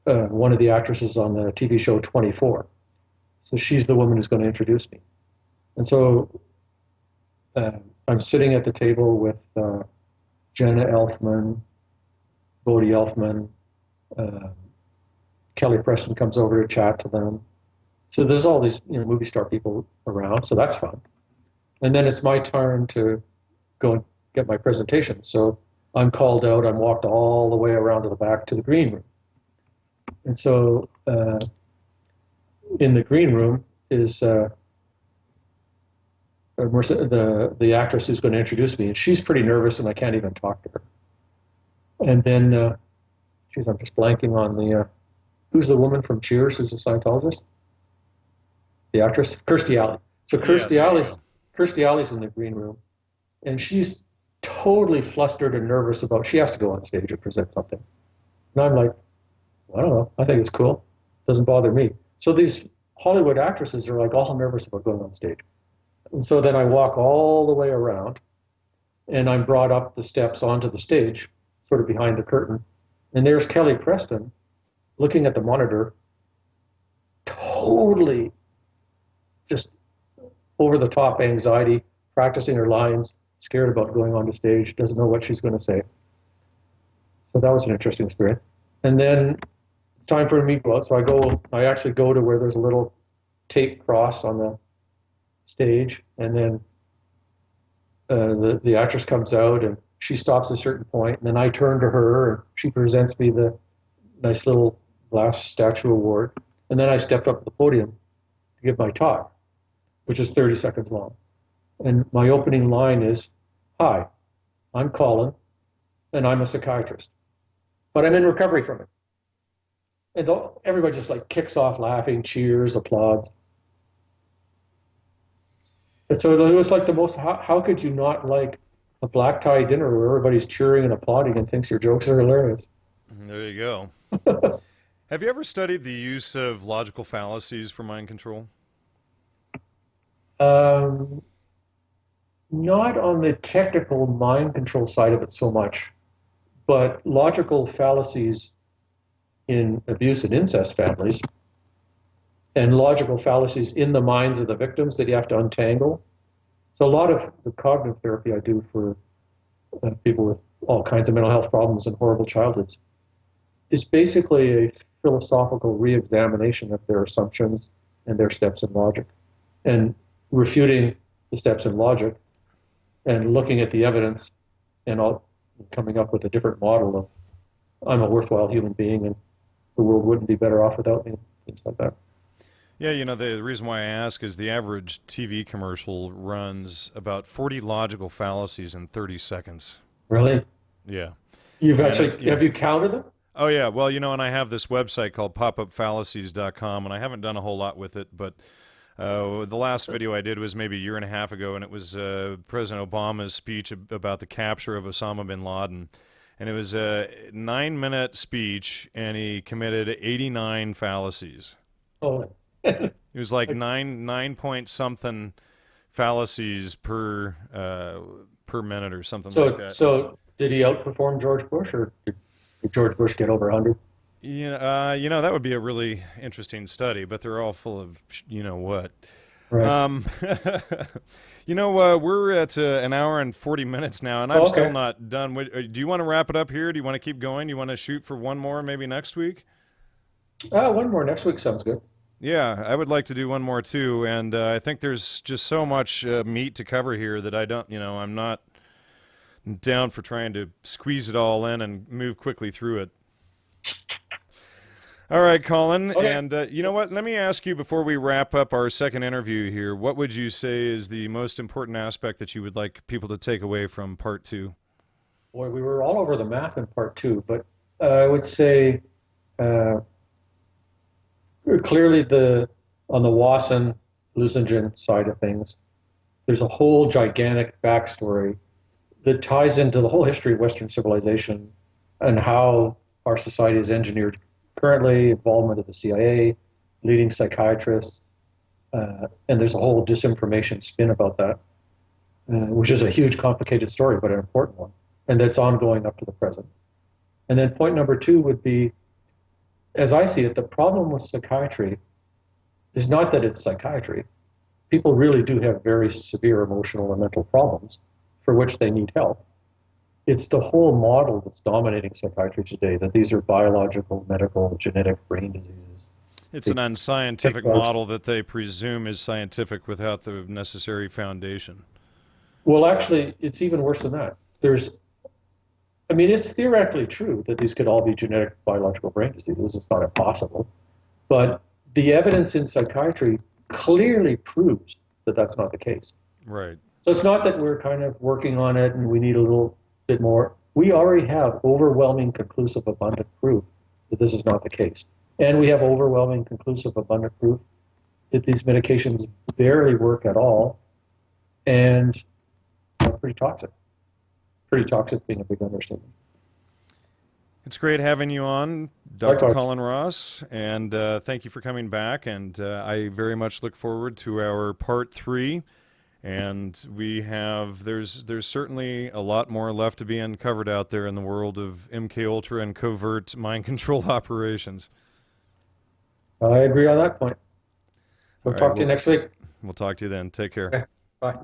one of the actresses on the TV show 24. So she's the woman who's going to introduce me. And so I'm sitting at the table with Jenna Elfman, Bodie Elfman, Kelly Preston comes over to chat to them. So there's all these movie star people around, so that's fun. And then it's my turn to go and get my presentation. So I'm called out, I'm walked all the way around to the back to the green room. And so in the green room is the actress who's going to introduce me, and she's pretty nervous and I can't even talk to her. And then, I'm just blanking on who's the woman from Cheers who's a Scientologist? The actress? Kirstie Alley. So Kirstie Alley's in the green room, and she's totally flustered and nervous she has to go on stage and present something. And I'm like, I don't know, I think it's cool. Doesn't bother me. So these Hollywood actresses are like all nervous about going on stage. And so then I walk all the way around, and I'm brought up the steps onto the stage, sort of behind the curtain. And there's Kelly Preston looking at the monitor, totally just over the top anxiety, practicing her lines, scared about going on the stage, doesn't know what she's going to say. So that was an interesting experience. And then it's time for me to go out. So I actually go to where there's a little tape cross on the stage, and then the actress comes out and she stops at a certain point, and then I turn to her and she presents me the nice little glass statue award. And then I stepped up to the podium to give my talk, which is 30 seconds long. And my opening line is, "Hi, I'm Colin, and I'm a psychiatrist, but I'm in recovery from it." And everybody just kicks off laughing, cheers, applauds. And so it was like the most, how could you not like a black tie dinner where everybody's cheering and applauding and thinks your jokes are hilarious? There you go. Have you ever studied the use of logical fallacies for mind control? Not on the technical mind control side of it so much, but logical fallacies in abuse and incest families, and logical fallacies in the minds of the victims that you have to untangle. So a lot of the cognitive therapy I do for people with all kinds of mental health problems and horrible childhoods is basically a philosophical re-examination of their assumptions and their steps in logic. and refuting the steps in logic and looking at the evidence and all, coming up with a different model of I'm a worthwhile human being and the world wouldn't be better off without me, things like that. Yeah, you know, the reason why I ask is the average TV commercial runs about 40 logical fallacies in 30 seconds. Really? Yeah. You've And actually, have you counted them? Oh, yeah. Well, you know, and I have this website called popupfallacies.com, and I haven't done a whole lot with it, but the last video I did was maybe a year and a half ago, and it was President Obama's speech about the capture of Osama bin Laden. And it was a 9-minute speech, and he committed 89 fallacies. Oh. It was like nine point something fallacies per minute or something like that. So did he outperform George Bush, or did George Bush get over 100? Yeah, you know, that would be a really interesting study, but they're all full of you know what. Right. You know, we're at an hour and 40 minutes now, and I'm still not done. Do you want to wrap it up here? Do you want to keep going? Do you want to shoot for one more maybe next week? One more next week sounds good. Yeah, I would like to do one more too, and I think there's just so much meat to cover here that I don't, you know, I'm not down for trying to squeeze it all in and move quickly through it. All right, Colin, and you know what? Let me ask you before we wrap up our second interview here, what would you say is the most important aspect that you would like people to take away from part 2? Boy, we were all over the map in part 2, but I would say clearly on the Wasson hallucinogen side of things, there's a whole gigantic backstory that ties into the whole history of Western civilization and how our society is engineered currently, involvement of the CIA, leading psychiatrists, and there's a whole disinformation spin about that, which is a huge, complicated story, but an important one, and that's ongoing up to the present. And then point number 2 would be, as I see it, the problem with psychiatry is not that it's psychiatry. People really do have very severe emotional and mental problems for which they need help. It's the whole model that's dominating psychiatry today, that these are biological, medical, genetic brain diseases. It's an unscientific model that they presume is scientific without the necessary foundation. Well, actually, it's even worse than that. It's theoretically true that these could all be genetic biological brain diseases. It's not impossible. But the evidence in psychiatry clearly proves that that's not the case. Right. So it's not that we're kind of working on it and we need a little bit more. We already have overwhelming, conclusive, abundant proof that this is not the case. And we have overwhelming, conclusive, abundant proof that these medications barely work at all and are pretty toxic. Pretty toxic being a big understatement. It's great having you on, Dr. Likewise. Colin Ross, and thank you for coming back, and I very much look forward to our part 3, and there's certainly a lot more left to be uncovered out there in the world of MKUltra and covert mind control operations. I agree on that point. We'll talk to you next week. We'll talk to you then. Take care. Okay. Bye.